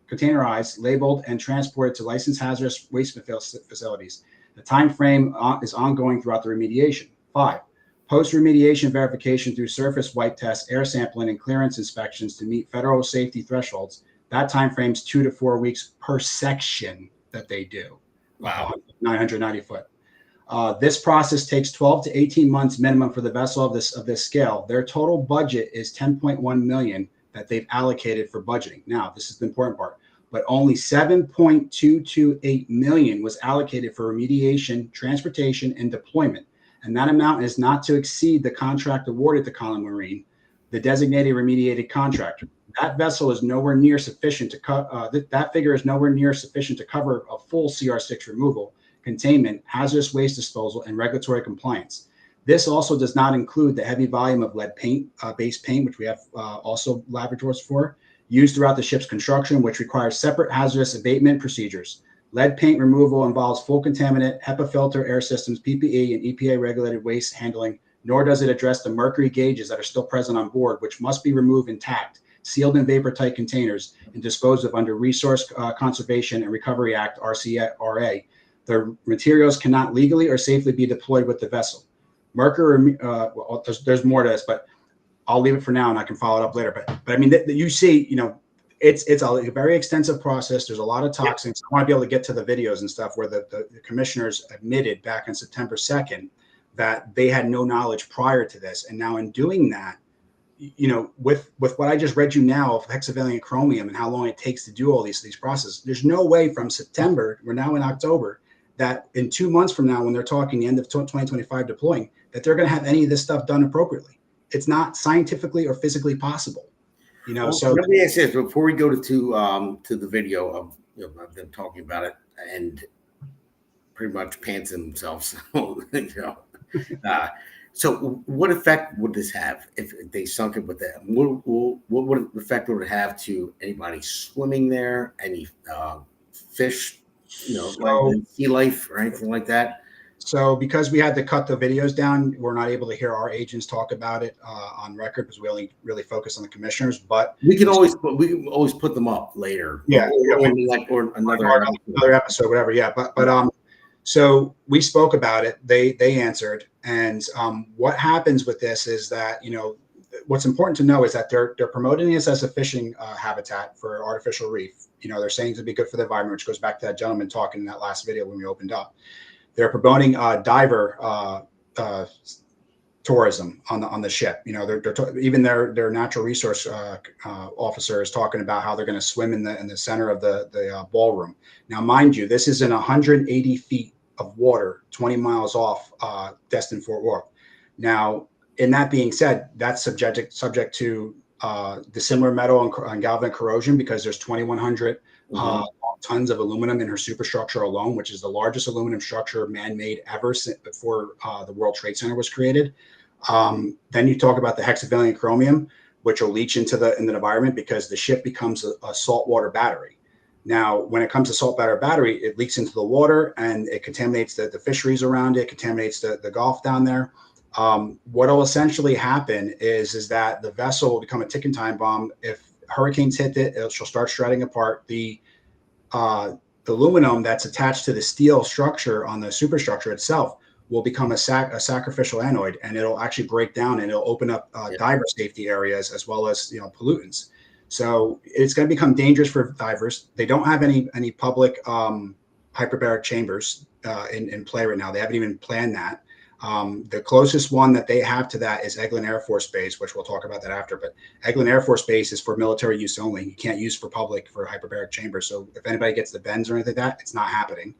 [SPEAKER 4] containerized, labeled, and transported to licensed hazardous waste facilities. The time frame is ongoing throughout the remediation. 5, post-remediation verification through surface wipe tests, air sampling, and clearance inspections to meet federal safety thresholds. That time frame is 2 to 4 weeks per section that they do. Wow, 990 foot. This process takes 12 to 18 months minimum for the vessel of this scale. Their total budget is 10.1 million that they've allocated for budgeting. Now, this is the important part, but only 7.228 million was allocated for remediation, transportation, and deployment. And that amount is not to exceed the contract awarded to Collin Marine, the designated remediated contractor. That vessel is nowhere near sufficient to that figure is nowhere near sufficient to cover a full CR6 removal, containment, hazardous waste disposal, and regulatory compliance. This also does not include the heavy volume of lead paint, base paint, which we have also laboratories for, used throughout the ship's construction, which requires separate hazardous abatement procedures. Lead paint removal involves full contaminant, HEPA filter, air systems, PPE, and EPA regulated waste handling, nor does it address the mercury gauges that are still present on board, which must be removed intact, sealed in vapor-tight containers, and disposed of under Resource Conservation and Recovery Act, RCRA. The materials cannot legally or safely be deployed with the vessel. Mercury, well, there's more to this, but I'll leave it for now and I can follow it up later. But I mean, you see, it's a very extensive process. There's a lot of toxins. I want to be able to get to the videos and stuff where the commissioners admitted back on September 2nd that they had no knowledge prior to this. And now in doing that, with what I just read you now of hexavalent chromium and how long it takes to do all these processes, there's no way from September, we're now in October, that in 2 months from now, when they're talking the end of 2025 deploying, that they're going to have any of this stuff done appropriately. It's not scientifically or physically possible, So
[SPEAKER 2] let me ask this before we go to the video of them talking about it and pretty much pantsing themselves. So what effect would this have if they sunk it with that? What effect would it have to anybody swimming there? Any fish? Like sea life or anything like that.
[SPEAKER 4] So because we had to cut the videos down, we're not able to hear our agents talk about it on record because we only really focus on the commissioners. But
[SPEAKER 2] we can always put them up later.
[SPEAKER 4] Yeah,
[SPEAKER 2] or
[SPEAKER 4] another episode, whatever. Yeah, but so we spoke about it. They answered, and what happens with this is that what's important to know is that they're promoting this as a fishing habitat for artificial reef. They're saying to be good for the environment, which goes back to that gentleman talking in that last video when we opened up. They're promoting diver tourism on the ship. Even their natural resource officer is talking about how they're going to swim in the center of the ballroom. Now, mind you, this is in 180 feet of water, 20 miles off Destin Fort Worth. Now, in that being said, that's subject to dissimilar metal and galvanic corrosion because there's 2,100 tons of aluminum in her superstructure alone, which is the largest aluminum structure man-made ever since before the World Trade Center was created. Then you talk about the hexavalent chromium, which will leach into the environment because the ship becomes a saltwater battery. Now, when it comes to saltwater battery, it leaks into the water and it contaminates the fisheries around it, contaminates the Gulf down there. What will essentially happen is that the vessel will become a ticking time bomb. If hurricanes hit it, she'll start shredding apart. The aluminum that's attached to the steel structure on the superstructure itself will become a sacrificial anoid, and it'll actually break down and it'll open up diver safety areas as well as pollutants. So it's going to become dangerous for divers. They don't have any public hyperbaric chambers in play right now. They haven't even planned that. The closest one that they have to that is Eglin Air Force Base, which we'll talk about that after. But Eglin Air Force Base is for military use only. You can't use for public for hyperbaric chambers. So if anybody gets the bends or anything like that, it's not happening.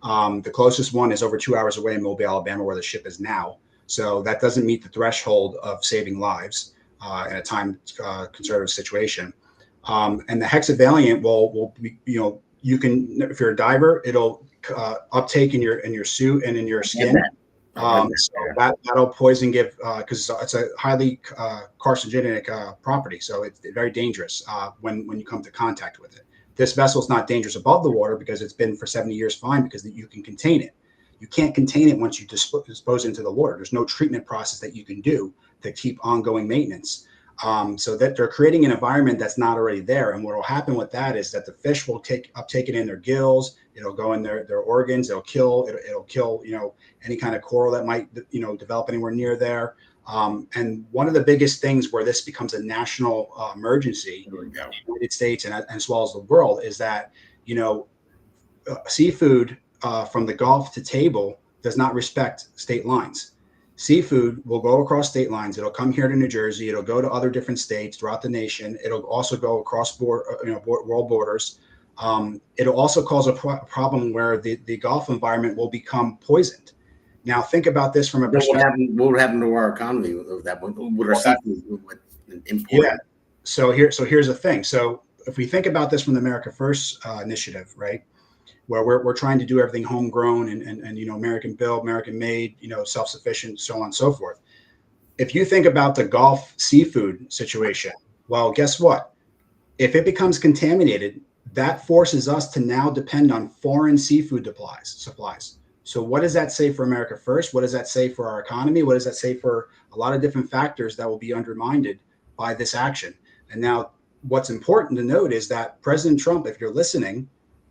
[SPEAKER 4] The closest one is over 2 hours away in Mobile, Alabama, where the ship is now. So that doesn't meet the threshold of saving lives in a time conservative situation. And the hexavalent will be, you can, if you're a diver, it'll uptake in your suit and in your skin. That'll poison give because it's a highly carcinogenic property. So it's very dangerous when you come to contact with it. This vessel is not dangerous above the water because it's been for 70 years fine because you can contain it. You can't contain it once you dispose into the water. There's no treatment process that you can do to keep ongoing maintenance. So that they're creating an environment that's not already there. And what will happen with that is that the fish will uptake it in their gills. It'll go in their organs. It'll kill, any kind of coral that might, develop anywhere near there. And one of the biggest things where this becomes a national emergency in the United States and as well as the world is that, seafood from the Gulf to table does not respect state lines. Seafood will go across state lines. It'll come here to New Jersey. It'll go to other different states throughout the nation. It'll also go across world borders. It'll also cause a problem where the Gulf environment will become poisoned. Now, think about this from a perspective.
[SPEAKER 2] What would happen to our economy with that? Would our seafood import?
[SPEAKER 4] Yeah. So here's the thing. So if we think about this from the America First initiative, right, where we're trying to do everything homegrown and American built, American made, self-sufficient, so on and so forth. If you think about the Gulf seafood situation, well, guess what? If it becomes contaminated, that forces us to now depend on foreign seafood supplies. So what does that say for America First? What does that say for our economy? What does that say for a lot of different factors that will be undermined by this action? And now what's important to note is that President Trump, if you're listening,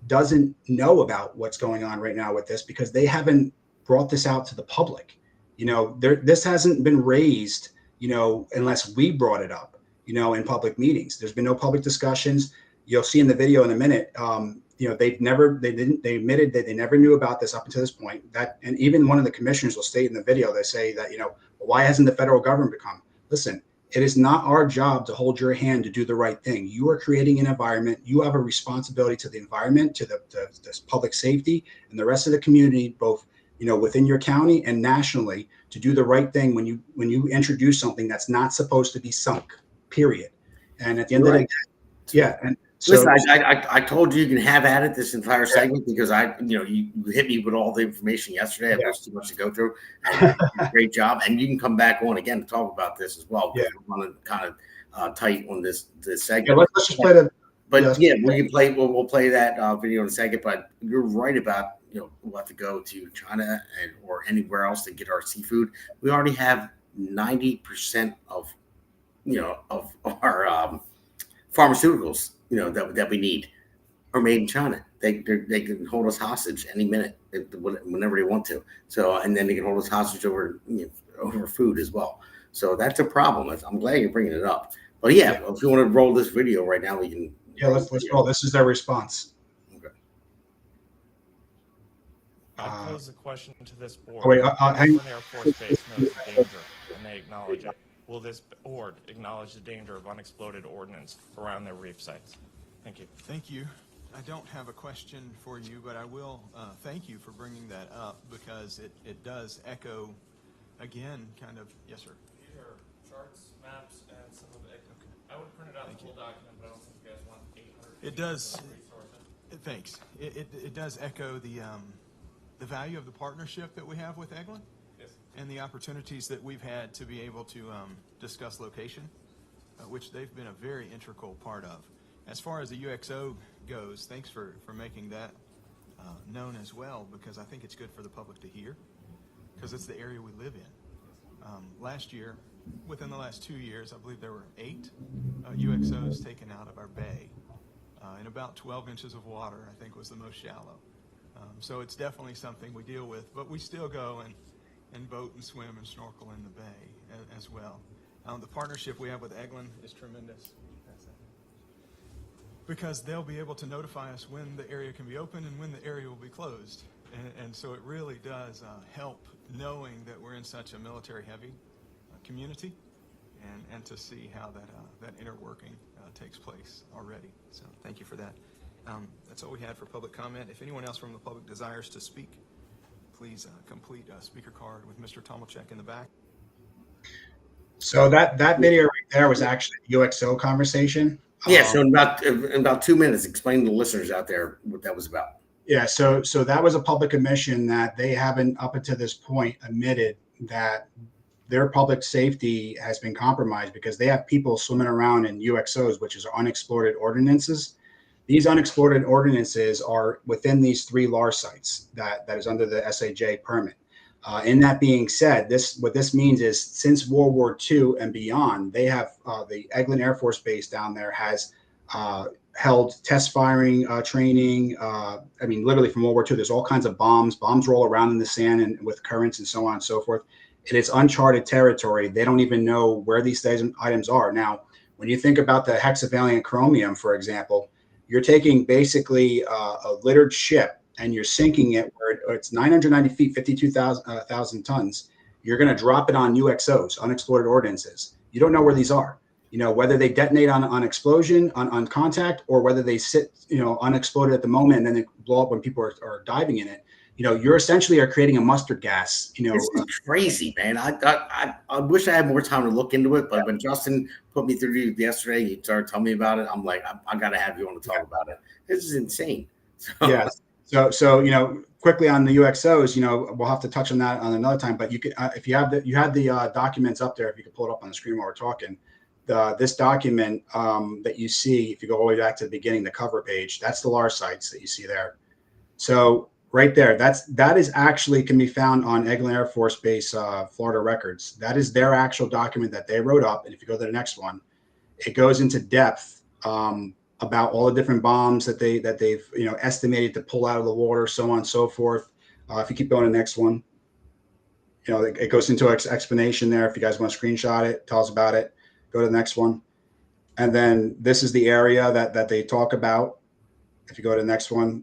[SPEAKER 4] doesn't know about what's going on right now with this because they haven't brought this out to the public. This hasn't been raised, unless we brought it up, in public meetings. There's been no public discussions. You'll see in the video in a minute, they admitted that they never knew about this up until this point. And even one of the commissioners will state in the video, they say that, why hasn't the federal government become? Listen, it is not our job to hold your hand to do the right thing. You are creating an environment. You have a responsibility to the environment, to the public safety, and the rest of the community, both within your county and nationally, to do the right thing when you introduce something that's not supposed to be sunk. Period. And at the end of the day, yeah. And so,
[SPEAKER 2] listen, I told you can have at it this entire segment because you hit me with all the information yesterday. There's too much to go through. Great job, and you can come back on again to talk about this as well. Yeah, we're running kind of tight on this segment.
[SPEAKER 4] Yeah, let's just play the.
[SPEAKER 2] But we'll play that video in a second. But you're right about we'll have to go to China or anywhere else to get our seafood. We already have 90% of our pharmaceuticals that we need are made in China. They can hold us hostage any minute, whenever they want to. So, and then they can hold us hostage over food as well. So that's a problem. I'm glad you're bringing it up. But yeah, if you want to roll this video right now, we can.
[SPEAKER 4] Yeah, let's roll. This is their response.
[SPEAKER 2] Okay.
[SPEAKER 12] I pose a question to this board.
[SPEAKER 4] Hang.
[SPEAKER 12] Air Force Base knows the danger, and they acknowledge it. Will this board acknowledge the danger of unexploded ordnance around their reef sites? Thank you.
[SPEAKER 13] Thank you. I don't have a question for you, but I will thank you for bringing that up because it does echo, again, kind of, yes, sir.
[SPEAKER 12] These are charts, maps, and some of the I would print it out the full document, but I don't think you guys want 800.
[SPEAKER 13] It does. Thanks. It does echo the value of the partnership that we have with Eglin. And the opportunities that we've had to be able to discuss location, which they've been a very integral part of. As far as the UXO goes, thanks for making that known as well, because I think it's good for the public to hear, because it's the area we live in. Last year, within the last 2 years, I believe there were 8 UXOs taken out of our bay in about 12 inches of water, I think was the most shallow. So it's definitely something we deal with, but we still go and boat and swim and snorkel in the bay as well. The partnership we have with Eglin is tremendous because they'll be able to notify us when the area can be open and when the area will be closed. And so it really does help knowing that we're in such a military-heavy community, and to see how that interworking takes place already. So thank you for that. That's all we had for public comment. If anyone else from the public desires to speak, please complete a speaker card with Mr. Tomacek in the back.
[SPEAKER 4] So that video right there was actually the UXO conversation.
[SPEAKER 2] Yeah. So in about 2 minutes, explain to the listeners out there what that was about.
[SPEAKER 4] Yeah. So that was a public admission that they haven't up until this point admitted that their public safety has been compromised because they have people swimming around in UXOs, which is unexploded ordinances. These unexploded ordinances are within these 3 LAR sites that is under the SAJ permit. And that being said, what this means is since World War II and beyond, they have the Eglin Air Force Base down there has held test firing training. I mean, literally from World War II, there's all kinds of bombs. Bombs roll around in the sand and with currents and so on and so forth. And it's uncharted territory. They don't even know where these items are. Now, when you think about the hexavalent chromium, for example, you're taking basically a littered ship and you're sinking it where it's 990 feet, 52,000 tons. You're going to drop it on UXOs, unexploded ordinances. You don't know where these are. You know, whether they detonate on explosion, on contact, or whether they sit, unexploded at the moment and then they blow up when people are diving in it. You know, you're essentially are creating a mustard gas.
[SPEAKER 2] This is crazy, man. I wish I had more time to look into it, but when Justin put me through it yesterday, he started telling me about it. I'm like, I got to have you on to talk about it. This is insane.
[SPEAKER 4] Yeah. So quickly on the UXOs, we'll have to touch on that on another time. But you could, if you have the documents up there, if you could pull it up on the screen while we're talking. This document that you see, if you go all the way back to the beginning, the cover page, that's the LAR sites that you see there. So right there, that is actually can be found on Eglin Air Force Base, Florida records. That is their actual document that they wrote up. And if you go to the next one, it goes into depth about all the different bombs that they've estimated to pull out of the water, so on and so forth. If you keep going to the next one, it goes into explanation there. If you guys want to screenshot it, tell us about it. Go to the next one. And then this is the area that they talk about. If you go to the next one.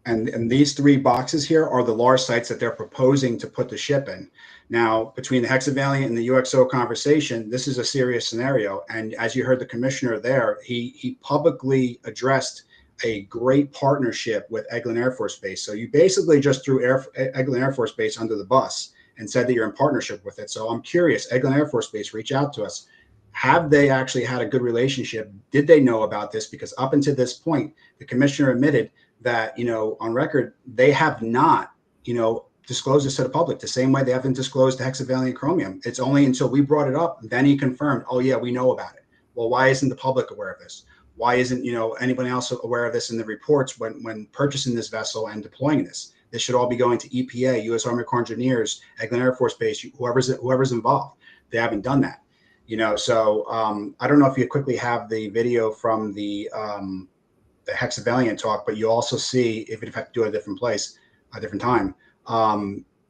[SPEAKER 4] And these 3 boxes here are the LAR sites that they're proposing to put the ship in. Now, between the hexavalent and the UXO conversation, this is a serious scenario. And as you heard the commissioner there, he publicly addressed a great partnership with Eglin Air Force Base. So you basically just threw Eglin Air Force Base under the bus and said that you're in partnership with it. So I'm curious, Eglin Air Force Base, reach out to us. Have they actually had a good relationship? Did they know about this? Because up until this point, the commissioner admitted that, on record, they have not, disclosed this to the public the same way they haven't disclosed the hexavalent chromium. It's only until we brought it up, then he confirmed, oh yeah, we know about it. Well, why isn't the public aware of this? Why isn't, anyone else aware of this in the reports when purchasing this vessel and deploying this? This should all be going to EPA, U.S. Army Corps of Engineers, Eglin Air Force Base, whoever's involved. They haven't done that. So I don't know if you quickly have the video from the hexavalent talk, but you also see, even if I have to do it at a different place, a different time,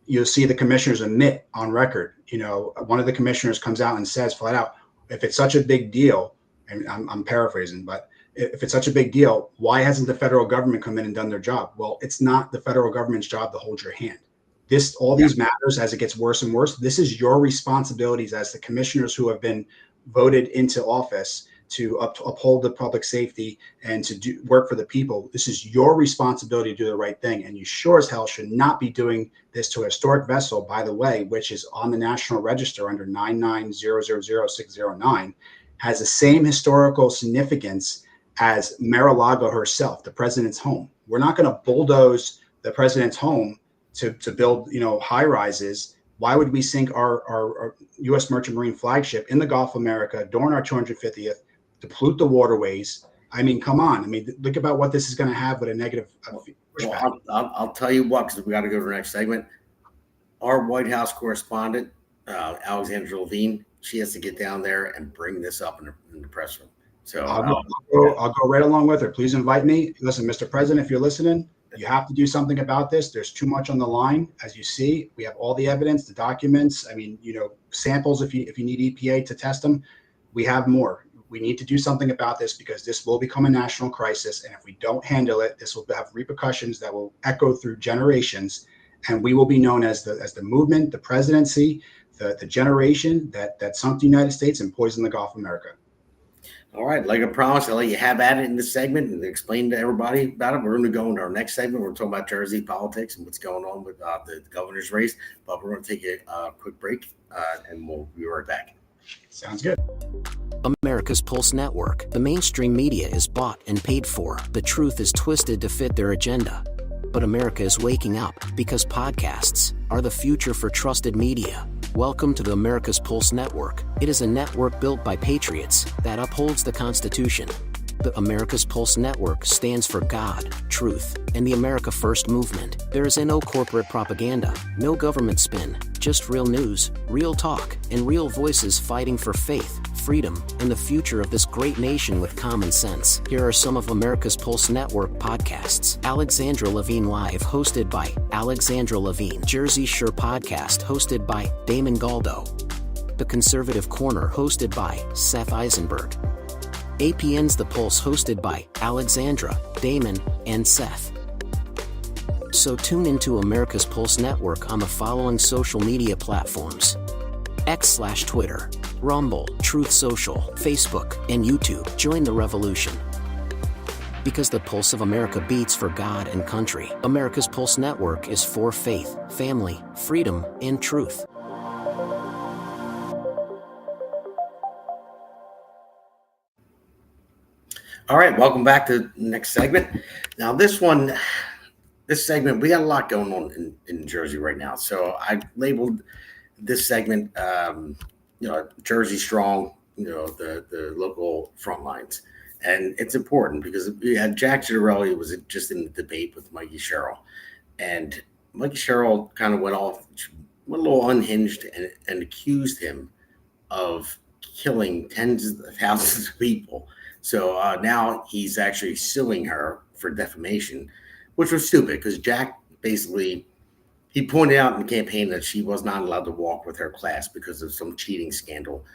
[SPEAKER 4] you'll see the commissioners admit on record. One of the commissioners comes out and says flat out, if it's such a big deal, and I'm paraphrasing, but if it's such a big deal, why hasn't the federal government come in and done their job? Well, it's not the federal government's job to hold your hand. These matters as it gets worse and worse. This is your responsibilities as the commissioners who have been voted into office to uphold the public safety and to work for the people. This is your responsibility to do the right thing. And you sure as hell should not be doing this to a historic vessel, by the way, which is on the National Register under 990000609, has the same historical significance as Mar-a-Lago herself, the president's home. We're not going to bulldoze the president's home to build, high rises. Why would we sink our U.S. Merchant Marine flagship in the Gulf of America during our 250th to pollute the waterways? I mean, come on. I mean, think about what this is going to have with a negative pushback.
[SPEAKER 2] Well, I'll tell you what, because we got to go to the next segment. Our White House correspondent, Alexandra Levine, she has to get down there and bring this up in the press room. So
[SPEAKER 4] I'll go right along with her. Please invite me. Listen, Mr. President, if you're listening, you have to do something about this. There's too much on the line. As you see, we have all the evidence, the documents. I mean, samples, if you need EPA to test them, we have more. We need to do something about this because this will become a national crisis. And if we don't handle it, this will have repercussions that will echo through generations. And we will be known as the movement, the presidency, the generation that sunk the United States and poisoned the Gulf of America.
[SPEAKER 2] All right, like I promised, I'll let you have at it in this segment and explain to everybody about it. We're going to go into our next segment. We're talking about Jersey politics and what's going on with the governor's race. But we're going to take a quick break, and we'll be right back.
[SPEAKER 4] Sounds good.
[SPEAKER 14] America's Pulse Network. The mainstream media is bought and paid for. The truth is twisted to fit their agenda. But America is waking up because podcasts are the future for trusted media. Welcome to the America's Pulse Network. It is a network built by patriots that upholds the Constitution. The America's Pulse Network stands for God, truth, and the America First movement. There is no corporate propaganda, no government spin, just real news, real talk, and real voices fighting for faith, freedom, and the future of this great nation with common sense. Here are some of America's Pulse Network podcasts. Alexandra Levine Live, hosted by Alexandra Levine. Jersey Shore Podcast, hosted by Damon Galdo. The Conservative Corner, hosted by Seth Eisenberg. APN's The Pulse, hosted by Alexandra, Damon, and Seth. So tune into America's Pulse Network on the following social media platforms: X/Twitter, Rumble, Truth Social, Facebook, and YouTube. Join the revolution. Because the pulse of America beats for God and country. America's Pulse Network is for faith, family, freedom, and truth.
[SPEAKER 2] All right, welcome back to the next segment. Now, this segment, we got a lot going on in Jersey right now. So I labeled this segment, Jersey Strong, the local Frontlines. And it's important because we had Jack Ciattarelli was just in the debate with Mikey Sherrill. And Mikey Sherrill kind of went a little unhinged and accused him of killing tens of thousands of people. So now he's actually suing her for defamation, which was stupid because Jack basically, he pointed out in the campaign that she was not allowed to walk with her class because of some cheating scandal,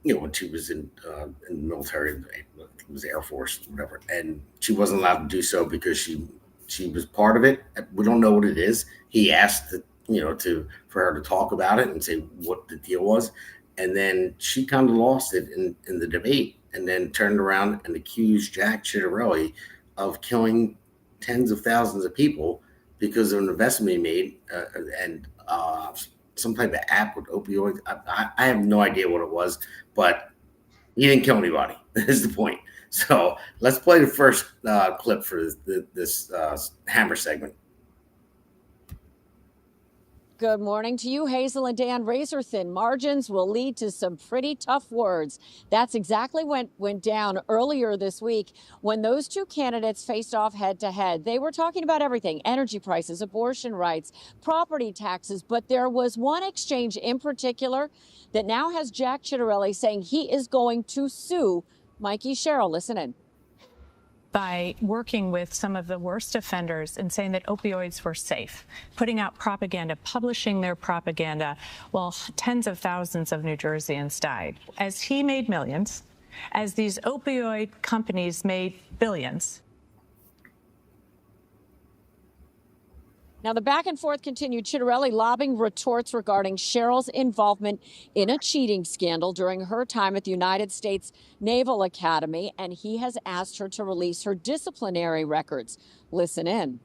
[SPEAKER 2] when she was in the military, I think it was Air Force, whatever. And she wasn't allowed to do so because she was part of it. We don't know what it is. He asked, for her to talk about it and say what the deal was. And then she kind of lost it in the debate. And then turned around and accused Jack Ciattarelli of killing tens of thousands of people because of an investment he made and some type of app with opioids. I have no idea what it was, but he didn't kill anybody. Is the point. So let's play the first clip for this Hammer segment.
[SPEAKER 15] Good morning to you, Hazel and Dan. Razor-thin margins will lead to some pretty tough words. That's exactly what went down earlier this week when those two candidates faced off head-to-head. They were talking about everything: energy prices, abortion rights, property taxes. But there was one exchange in particular that now has Jack Ciattarelli saying he is going to sue Mikey Sherrill. Listen in.
[SPEAKER 16] By working with some of the worst offenders and saying that opioids were safe, putting out propaganda, publishing their propaganda, while tens of thousands of New Jerseyans died. As he made millions, as these opioid companies made billions.
[SPEAKER 15] Now, the back and forth continued. Ciattarelli lobbing retorts regarding Sherrill's involvement in a cheating scandal during her time at the United States Naval Academy, and he has asked her to release her disciplinary records. Listen in.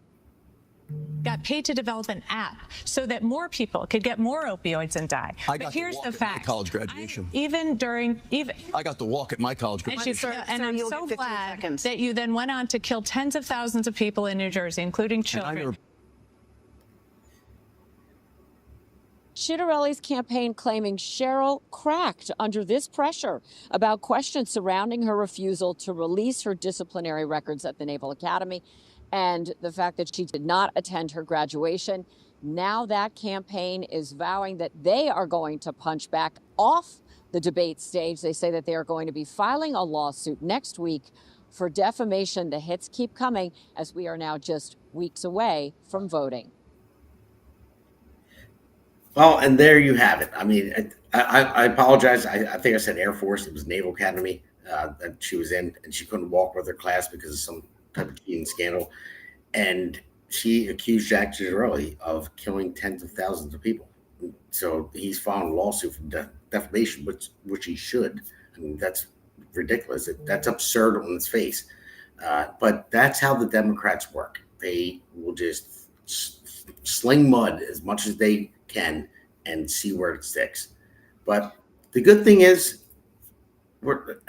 [SPEAKER 16] Got paid to develop an app so that more people could get more opioids and die. But here's the fact.
[SPEAKER 17] College graduation.
[SPEAKER 16] I
[SPEAKER 17] got to walk at my college graduation.
[SPEAKER 16] And I'm so glad that you then went on to kill tens of thousands of people in New Jersey, including children.
[SPEAKER 15] Ciattarelli's campaign claiming Sherrill cracked under this pressure about questions surrounding her refusal to release her disciplinary records at the Naval Academy and the fact that she did not attend her graduation. Now that campaign is vowing that they are going to punch back off the debate stage. They say that they are going to be filing a lawsuit next week for defamation. The hits keep coming as we are now just weeks away from voting.
[SPEAKER 2] Well, and there you have it. I mean, I apologize. I think I said Air Force. It was Naval Academy that she was in, and she couldn't walk with her class because of some type of cheating scandal. And she accused Jack Ciattarelli of killing tens of thousands of people. So he's filing a lawsuit for defamation, which he should. I mean, that's ridiculous. That's absurd on its face. But that's how the Democrats work. They will just sling mud as much as they can and see where it sticks. But the good thing is, we're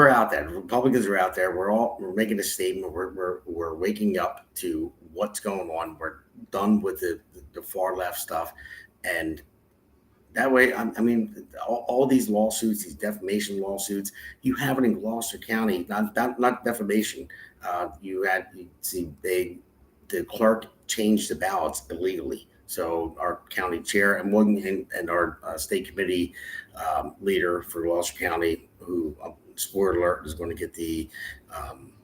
[SPEAKER 2] out there. The Republicans are out there. We're making a statement. We're waking up to what's going on. We're done with the far left stuff, and that way, I mean, all these lawsuits, these defamation lawsuits, you have it in Gloucester County, not defamation. You see the clerk changed the ballots illegally. So our county chair and our state committee leader for Gloucester County, who spoiler alert is going to get the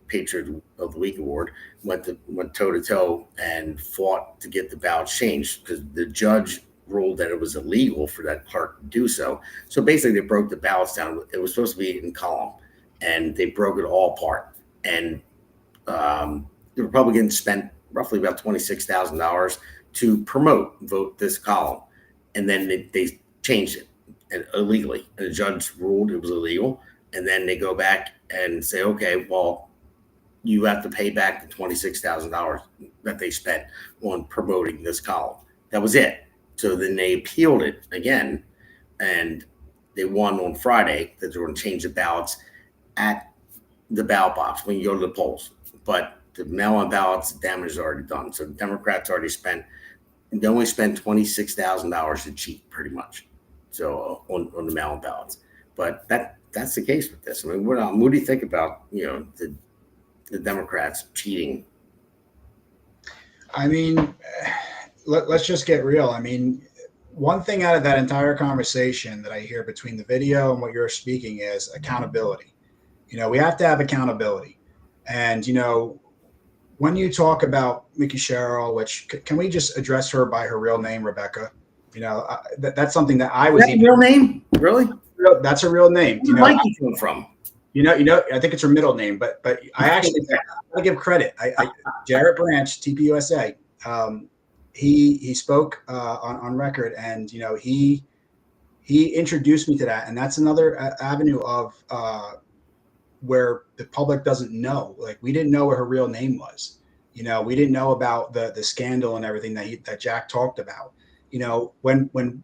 [SPEAKER 2] Patriot of the Week award, went toe to toe and fought to get the ballots changed because the judge ruled that it was illegal for that clerk to do so. So basically, they broke the ballots down. It was supposed to be in column, and they broke it all apart. And the Republicans spent roughly about $26,000 to vote this column, and then they changed it illegally. And the judge ruled it was illegal, and then they go back and say, okay, well, you have to pay back the $26,000 that they spent on promoting this column. That was it. So then they appealed it again, and they won on Friday that they're going to change the ballots at the ballot box when you go to the polls. But the mail-in ballots, the damage is already done. So the Democrats they only spent $26,000 to cheat, pretty much. So on the mail-in ballots. But that's the case with this. I mean, what do you think about the Democrats cheating?
[SPEAKER 4] I mean, let's just get real. I mean, one thing out of that entire conversation that I hear between the video and what you're speaking is accountability. We have to have accountability. And, when you talk about Mickey Sherrill, which can we just address her by her real name, Rebecca? That's something that I was.
[SPEAKER 2] That's real name? Really?
[SPEAKER 4] That's her real name.
[SPEAKER 2] Where Mikey came from?
[SPEAKER 4] I think it's her middle name, but I actually gotta give credit. Jarrett Branch, TPUSA. He spoke on record, and he introduced me to that, and that's another avenue of where the public doesn't know. Like, we didn't know what her real name was. We didn't know about the scandal and everything that Jack talked about. When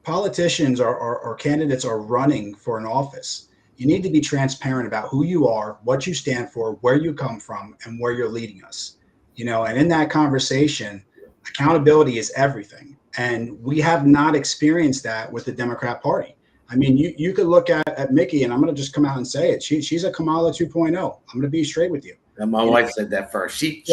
[SPEAKER 4] politicians or candidates are running for an office, you need to be transparent about who you are, what you stand for, where you come from, and where you're leading us. And in that conversation, accountability is everything. And we have not experienced that with the Democrat Party. I mean, you could look at Mickey, and I'm going to just come out and say it. She's a Kamala 2.0. I'm going to be straight with you.
[SPEAKER 2] And my wife said that first. She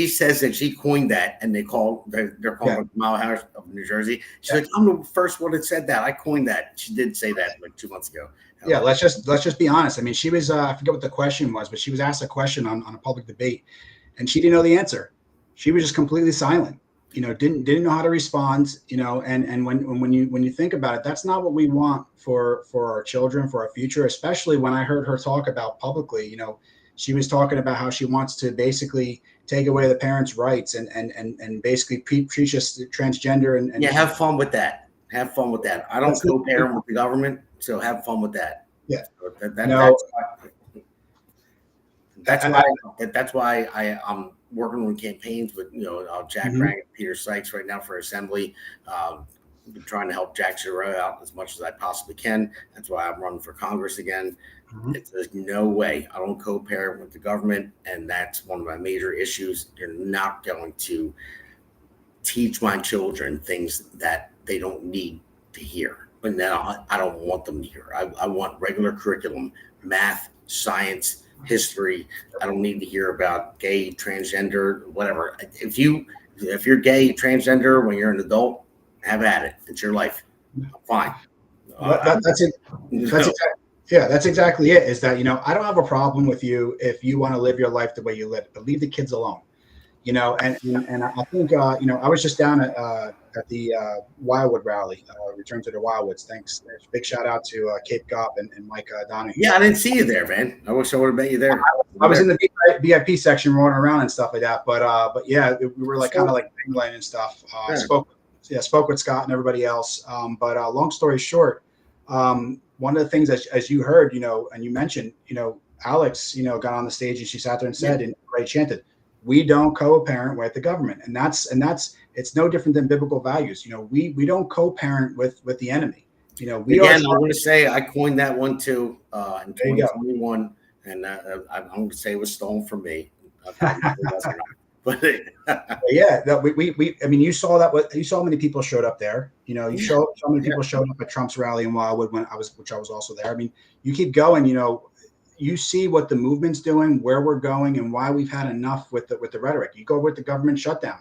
[SPEAKER 2] says that she coined that, and they're calling her Kamala Harris of New Jersey. She's like, I'm the first one that said that. I coined that. She did say that like 2 months ago.
[SPEAKER 4] Yeah, let's just be honest. I mean, she was I forget what the question was, but she was asked a question on a public debate, and she didn't know the answer. She was just completely silent. Didn't know how to respond. And when you think about it, that's not what we want for our children, for our future. Especially when I heard her talk about publicly. She was talking about how she wants to basically take away the parents' rights and basically preach us transgender and
[SPEAKER 2] have fun with that. Have fun with that. I don't co-parent with the government, so have fun with that.
[SPEAKER 4] Yeah.
[SPEAKER 2] That's why I'm working on campaigns with Jack Rang and Peter Sykes right now for Assembly. Been trying to help Jack Ciattarelli out as much as I possibly can. That's why I'm running for Congress again. There's no way I don't co-parent with the government, and that's one of my major issues. You're not going to teach my children things that they don't need to hear, and now I don't want them to hear. I want regular curriculum, math, science, history. I don't need to hear about gay, transgender, whatever. If you're gay, transgender when you're an adult, have at it. It's your life. Fine.
[SPEAKER 4] That's it. That's exactly it. Is that I don't have a problem with you if you want to live your life the way you live, but leave the kids alone. And I think I was just down at the Wildwood rally, Return to the Wildwoods. Thanks, big shout out to Cape Gob and Mike Donahue.
[SPEAKER 2] Yeah, I didn't see you there, man. I wish I would have met you there.
[SPEAKER 4] I was in the VIP section rolling around and stuff like that, but yeah, we were like kind of like line and stuff. Spoke with Scott and everybody else. But long story short, one of the things as you heard, and you mentioned, Alex, got on the stage and she sat there and said, and Ray chanted, "We don't co-parent with the government," and that's it's no different than biblical values. We don't co-parent with the enemy.
[SPEAKER 2] I'm going to say I coined that one too in 2021, and I'm going to say it was stolen from me. But
[SPEAKER 4] yeah, I mean, you saw how many people showed up there. You saw how many people showed up at Trump's rally in Wildwood which I was also there. I mean, you keep going. You see what the movement's doing, where we're going, and why we've had enough with the rhetoric. You go with the government shutdown.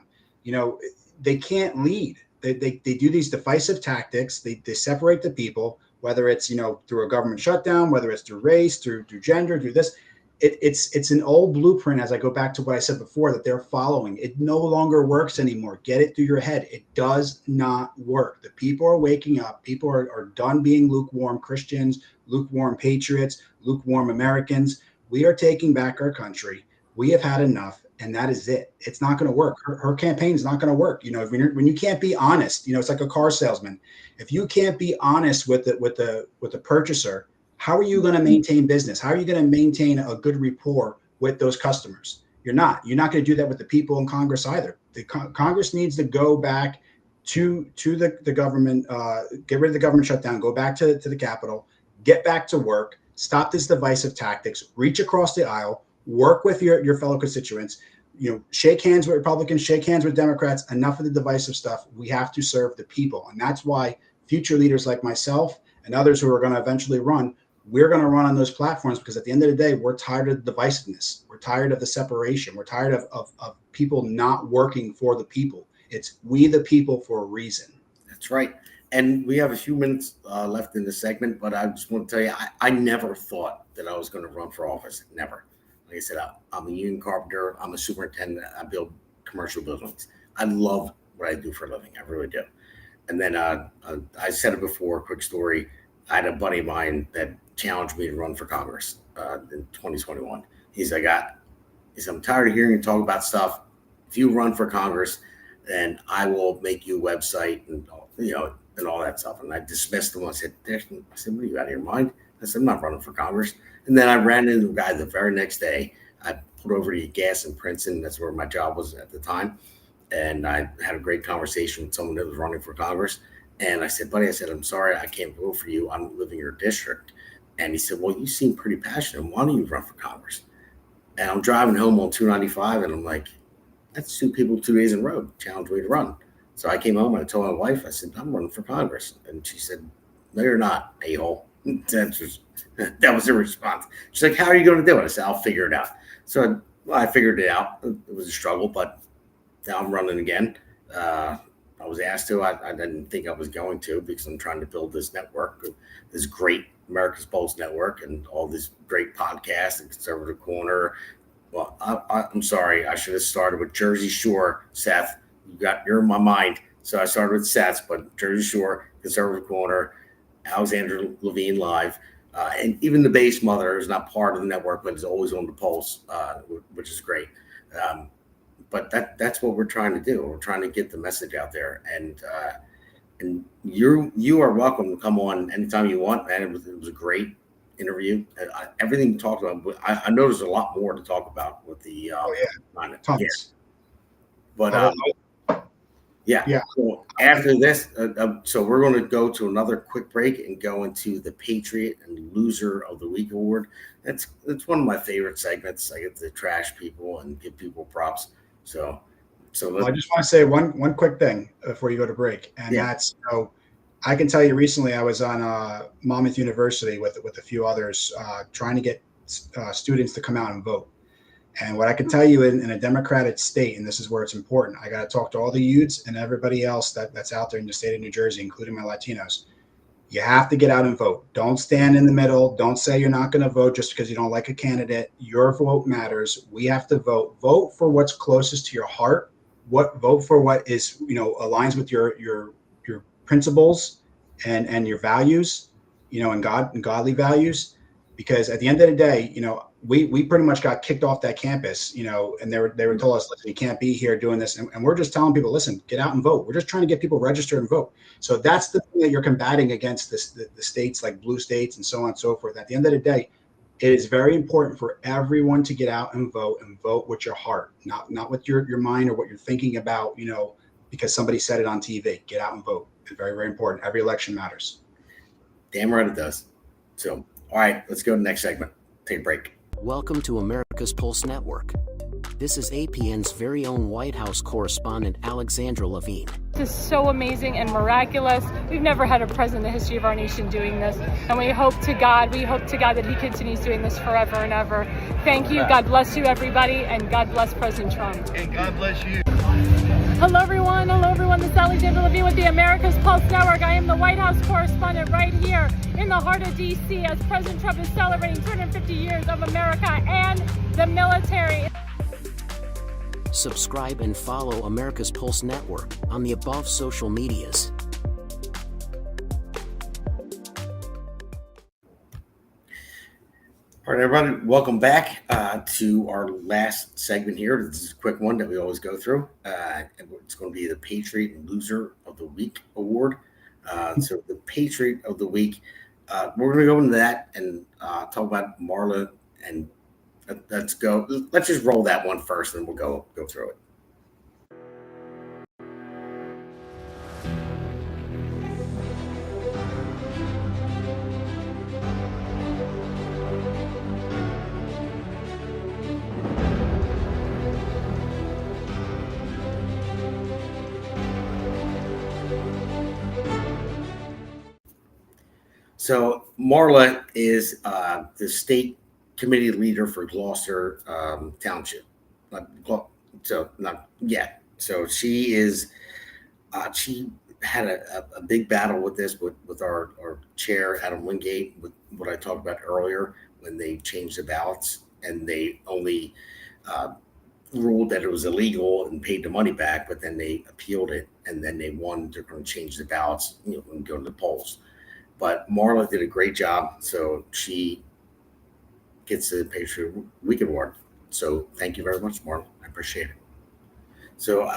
[SPEAKER 4] They can't lead. They do these divisive tactics. They separate the people, whether it's through a government shutdown, whether it's through race, through gender, through this. It's an old blueprint, as I go back to what I said before, that they're following. It no longer works anymore. Get it through your head. It does not work. The people are waking up. People are done being lukewarm Christians, lukewarm patriots, lukewarm Americans. We are taking back our country. We have had enough, and that is it. It's not going to work. Her campaign is not going to work. When you can't be honest, it's like a car salesman. If you can't be honest with the purchaser, how are you going to maintain business? How are you going to maintain a good rapport with those customers? You're not going to do that with the people in Congress either. The Congress needs to go back to the government, get rid of the government shutdown, go back to the Capitol, get back to work, stop this divisive tactics, reach across the aisle, work with your fellow constituents, shake hands with Republicans, shake hands with Democrats. Enough of the divisive stuff. We have to serve the people. And that's why future leaders like myself and others who are going to eventually run, we're going to run on those platforms, because at the end of the day, we're tired of the divisiveness. We're tired of the separation. We're tired of people not working for the people. It's we the people for a reason.
[SPEAKER 2] That's right. And we have a few minutes left in the segment, but I just want to tell you, I never thought that I was going to run for office. Never. Like I said, I'm a union carpenter. I'm a superintendent. I build commercial buildings. I love what I do for a living. I really do. And then I said it before, quick story. I had a buddy of mine that challenged me to run for Congress in 2021. He said, I'm tired of hearing you talk about stuff. If you run for Congress, then I will make you a website and all that stuff. And I dismissed him. I said, what are you out of your mind? I said, I'm not running for Congress. And then I ran into a guy the very next day. I pulled over to gas in Princeton. That's where my job was at the time. And I had a great conversation with someone that was running for Congress. And I said, buddy, I'm sorry, I can't vote for you. I don't live in your district. And he said, well, you seem pretty passionate. Why don't you run for Congress? And I'm driving home on 295, and I'm like, that's two people 2 days in a row challenged me to run. So I came home and I told my wife, I said, I'm running for Congress. And she said, no, you're not, a-hole. That was her response. She's like, how are you going to do it? I said, I'll figure it out. So I figured it out. It was a struggle, but now I'm running again. I was asked to. I didn't think I was going to, because I'm trying to build this network, this great America's Pulse network, and all these great podcasts and Conservative Corner. Well, I'm sorry. I should have started with Jersey Shore, Seth. You're in my mind. So I started with Seth's, but Jersey Shore, Conservative Corner, Alexander Levine Live, and even the Base Mother is not part of the network, but is always on the Pulse, which is great. But that's what we're trying to do. We're trying to get the message out there, and you are welcome to come on anytime you want, man. It was a great interview. Everything you talked about, I know there's a lot more to talk about with the
[SPEAKER 4] tons.
[SPEAKER 2] But yeah. So after this, so we're going to go to another quick break and go into the Patriot and Loser of the Week award. It's one of my favorite segments. I get to trash people and give people props. So
[SPEAKER 4] I just want to say one quick thing before you go to break, and that's I can tell you recently I was on Monmouth University with a few others trying to get students to come out and vote. And what I can tell you in a Democratic state, and this is where it's important, I got to talk to all the youths and everybody else that's out there in the state of New Jersey, including my Latinos. You have to get out and vote. Don't stand in the middle. Don't say you're not going to vote just because you don't like a candidate. Your vote matters. We have to vote. Vote for what's closest to your heart. Vote for what is, aligns with your principles and your values, and godly values. Because at the end of the day, we pretty much got kicked off that campus, and they were told us, listen, you can't be here doing this. And we're just telling people, listen, get out and vote. We're just trying to get people registered and vote. So that's the thing that you're combating against the states like blue states and so on and so forth. At the end of the day, it is very important for everyone to get out and vote with your heart, not with your mind or what you're thinking about, because somebody said it on TV. Get out and vote. It's very, very important. Every election matters.
[SPEAKER 2] Damn right it does. So, all right, let's go to the next segment. Take a break.
[SPEAKER 14] Welcome to America's Pulse Network. This is APN's very own White House correspondent, Alexandra Levine.
[SPEAKER 18] This is so amazing and miraculous. We've never had a president in the history of our nation doing this. And we hope to God that he continues doing this forever and ever. Thank you. God bless you, everybody. And God bless President Trump.
[SPEAKER 19] And God bless you.
[SPEAKER 18] Hello, everyone. This is Alexandra Levine with the America's Pulse Network. I am the White House correspondent right here in the heart of D.C. as President Trump is celebrating 250 years of America and the military.
[SPEAKER 14] Subscribe and follow America's Pulse Network on the above social medias.
[SPEAKER 2] All right, everybody, welcome back to our last segment here. This is a quick one that we always go through. It's going to be the Patriot Loser of the Week award. So the Patriot of the Week, we're going to go into that and talk about Marla, and let's go. Let's just roll that one first, and we'll go through it. So Marla is the state committee leader for Gloucester Township. So she is. She had a big battle with this with our chair Adam Wingate, with what I talked about earlier, when they changed the ballots and they only ruled that it was illegal and paid the money back, but then they appealed it and then they won. They're going to change the ballots, and go to the polls. But Marla did a great job, so she gets the Patriot Week Award. So thank you very much, Marla. I appreciate it. So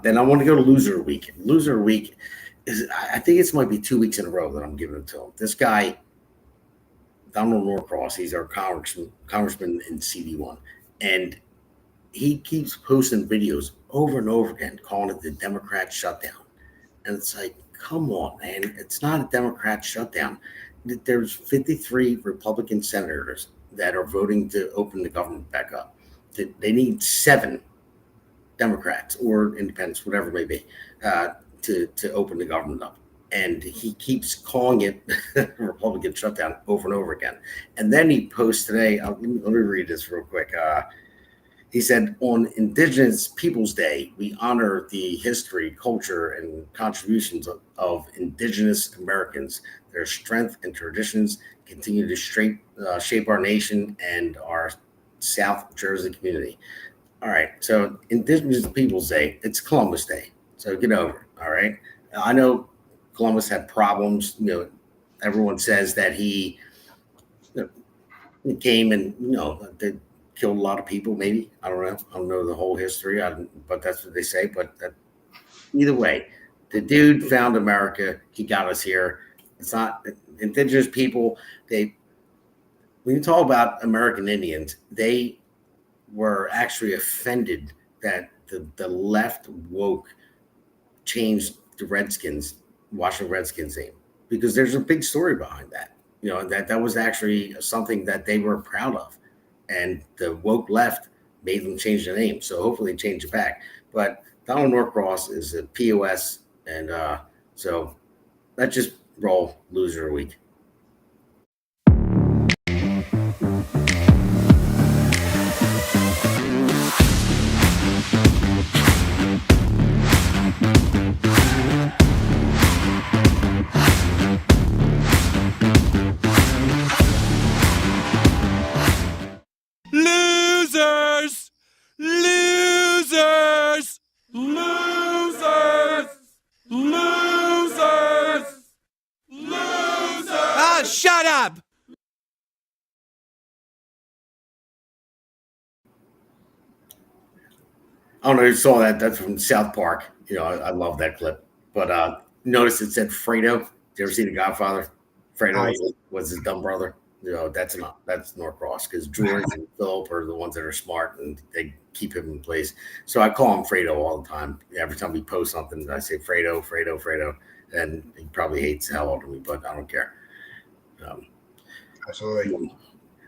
[SPEAKER 2] then I want to go to Loser Week. Loser Week is, I think it might be 2 weeks in a row that I'm giving it to him. This guy, Donald Norcross, he's our congressman in CD1, and he keeps posting videos over and over again calling it the Democrat shutdown. And it's like, come on, man. It's not a Democrat shutdown. There's 53 Republican senators that are voting to open the government back up. They need 7 Democrats or independents, whatever it may be, to open the government up. And he keeps calling it Republican shutdown over and over again. And then he posts today, let me read this real quick. He said, on Indigenous Peoples Day, we honor the history, culture, and contributions of Indigenous Americans. Their strength and traditions continue to shape our nation and our South Jersey community. All right, so Indigenous Peoples Day, it's Columbus Day, so get over it, all right? I know Columbus had problems. Everyone says that he came and, they killed a lot of people, maybe. I don't know. I don't know the whole history, but that's what they say. But either way, the dude found America. He got us here. It's not Indigenous people. When you talk about American Indians, they were actually offended that the left woke changed the Redskins, Washington Redskins name, because there's a big story behind that. That was actually something that they were proud of. And the woke left made them change the name. So hopefully they change it back. But Donald Norcross is a POS. And so let's just roll Loser Week.
[SPEAKER 1] shut up!
[SPEAKER 2] I don't know if you saw that. That's from South Park. You know, I love that clip. But notice it said Fredo. Did you ever see The Godfather? Fredo was his dumb brother. You know, that's Norcross, because George and Philip are the ones that are smart and they keep him in place. So I call him Fredo all the time. Every time we post something, I say Fredo, Fredo, Fredo. And he probably hates the hell out of me, but I don't care.
[SPEAKER 4] Absolutely.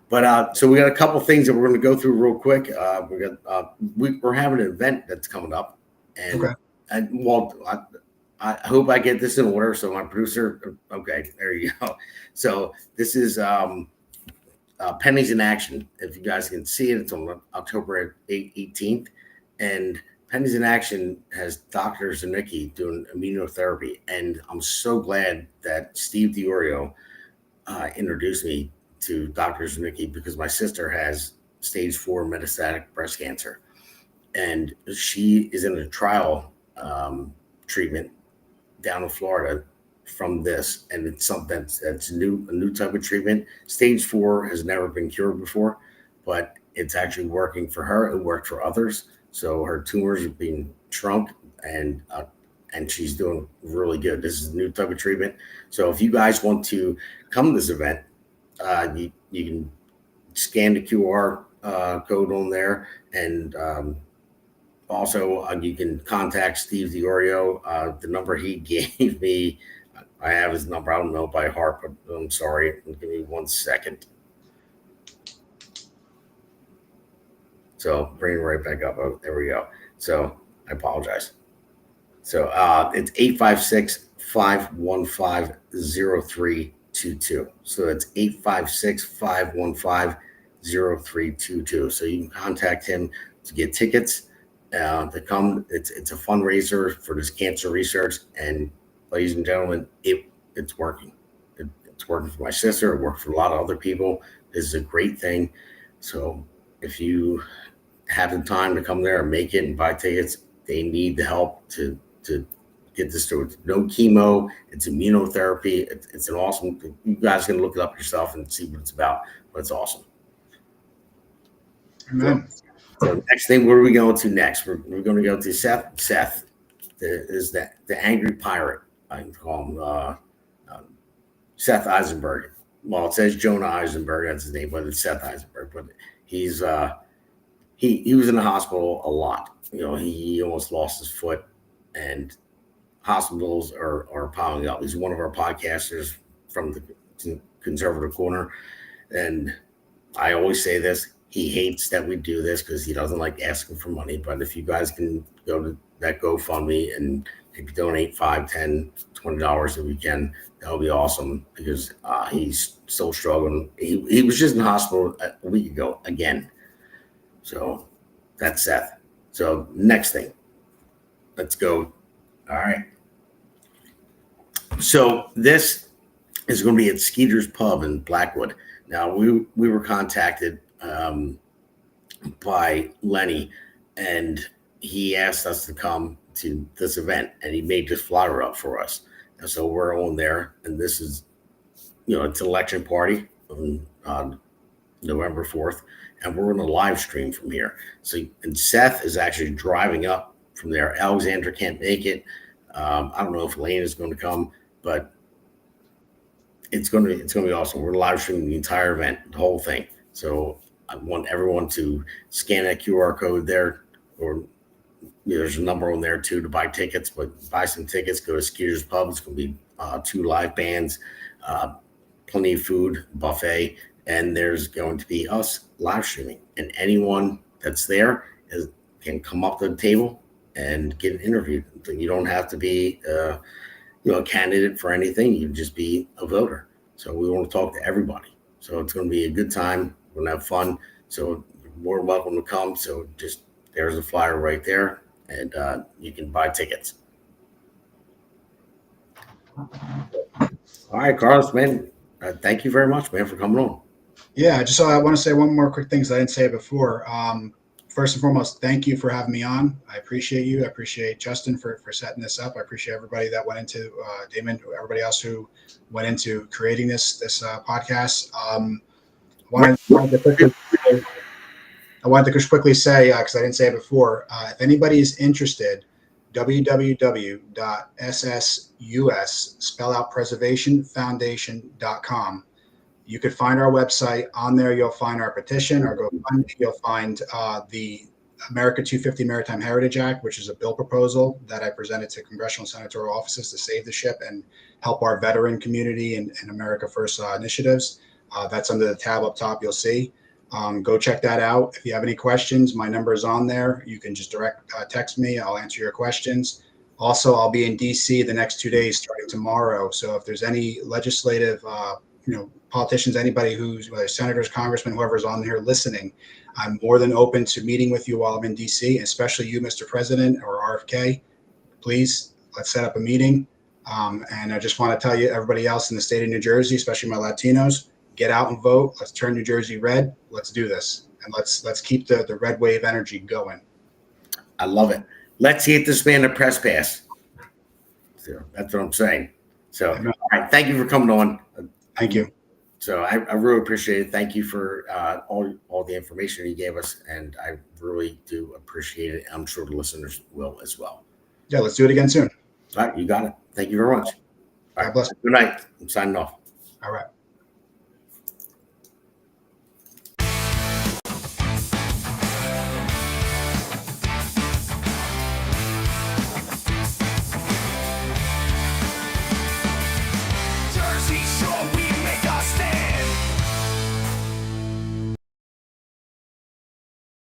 [SPEAKER 2] But so we got a couple things that we're going to go through real quick. We're having an event that's coming up, and I hope I get this in order. So my producer, okay, there you go. So this is Pennies in Action. If you guys can see it, it's on October 18th, and Pennies in Action has Dr. Zanicki doing immunotherapy, and I'm so glad that Steve DiOrio introduced me to Dr. Zanicki, because my sister has stage 4 metastatic breast cancer, and she is in a trial treatment down in Florida from this, and it's something that's new, a new type of treatment. Stage 4 has never been cured before, but it's actually working for her. It worked for others, so her tumors are being shrunk, and she's doing really good. This is a new type of treatment. So if you guys want to come to this event, you can scan the QR code on there, and also you can contact Steve DiOrio. The number he gave me, I have his number. I don't know by heart, but I'm sorry. Give me 1 second. So bring it right back up. Oh, there we go. So I apologize. So it's 856-515-0322. So it's 856-515-0322. So you can contact him to get tickets to come. It's a fundraiser for this cancer research, and ladies and gentlemen, it's working. It's working for my sister. It worked for a lot of other people. This is a great thing. So if you have the time to come there and make it and buy tickets, they need the help to get this through. It's no chemo. It's immunotherapy. It's an awesome. You guys can look it up yourself and see what it's about. But it's awesome.
[SPEAKER 4] Amen.
[SPEAKER 2] So next thing, where are we going to next? We're going to go to Seth. Seth is the angry pirate. I can call him Seth Eisenberg. Well, it says Jonah Eisenberg. That's his name, but it's Seth Eisenberg. But he's he was in the hospital a lot. You know, he almost lost his foot, and hospitals are piling up. He's one of our podcasters from the Conservative Corner, and I always say this: he hates that we do this because he doesn't like asking for money. But if you guys can go to that GoFundMe and if you donate $5, $10, $20 if you can, that'll be awesome, because he's still struggling. He was just in the hospital a week ago again. So that's Seth. So next thing, let's go. All right. So this is going to be at Skeeter's Pub in Blackwood. Now we were contacted by Lenny, and he asked us to come to this event, and he made this flyer up for us. And so we're on there, and this is, it's an election party on November 4th, and we're on a live stream from here. So, and Seth is actually driving up from there. Alexander can't make it. I don't know if Lane is going to come, but it's going to be awesome. We're live streaming the entire event, the whole thing. So I want everyone to scan that QR code there, or there's a number on there too to buy tickets. But buy some tickets. Go to Skeeter's Pub. It's going to be 2 live bands, plenty of food, buffet, and there's going to be us live streaming. And anyone that's there can come up to the table and get interviewed. You don't have to be a candidate for anything. You can just be a voter. So we want to talk to everybody. So it's going to be a good time. We're going to have fun. So you're more welcome to come. So just there's a flyer right there, and you can buy tickets. All right, Carlos, man, thank you very much, man, for coming on.
[SPEAKER 4] Yeah, I want to say one more quick thing, because I didn't say it before. first and foremost, thank you for having me on. I appreciate you. I appreciate Justin for setting this up. I appreciate everybody that went into Damon, everybody else who went into creating this podcast. I wanted to just quickly say, because I didn't say it before, if anybody is interested, www.ssus, spell out preservationfoundation.com. You could find our website. On there, you'll find our petition, our GoFundMe. You'll find the America 250 Maritime Heritage Act, which is a bill proposal that I presented to congressional and senatorial offices to save the ship and help our veteran community and America First initiatives. That's under the tab up top, you'll see. Go check that out. If you have any questions, my number is on there. You can just direct text me. I'll answer your questions. Also, I'll be in DC the next 2 days starting tomorrow. So if there's any legislative, politicians, anybody who's, whether senators, congressmen, whoever's on here listening, I'm more than open to meeting with you while I'm in DC, especially you, Mr. President, or RFK. Please, let's set up a meeting. And I just want to tell you, everybody else in the state of New Jersey, especially my Latinos, get out and vote. Let's turn New Jersey red. Let's do this. And let's keep the red wave energy going.
[SPEAKER 2] I love it. Let's get this man a press pass. So that's what I'm saying. So, all right. Thank you for coming on.
[SPEAKER 4] Thank you.
[SPEAKER 2] So I really appreciate it. Thank you for all the information you gave us. And I really do appreciate it. I'm sure the listeners will as well.
[SPEAKER 4] Yeah, let's do it again soon.
[SPEAKER 2] All right. You got it. Thank you very much. All right.
[SPEAKER 4] God bless.
[SPEAKER 2] Good night. I'm signing off.
[SPEAKER 4] All right.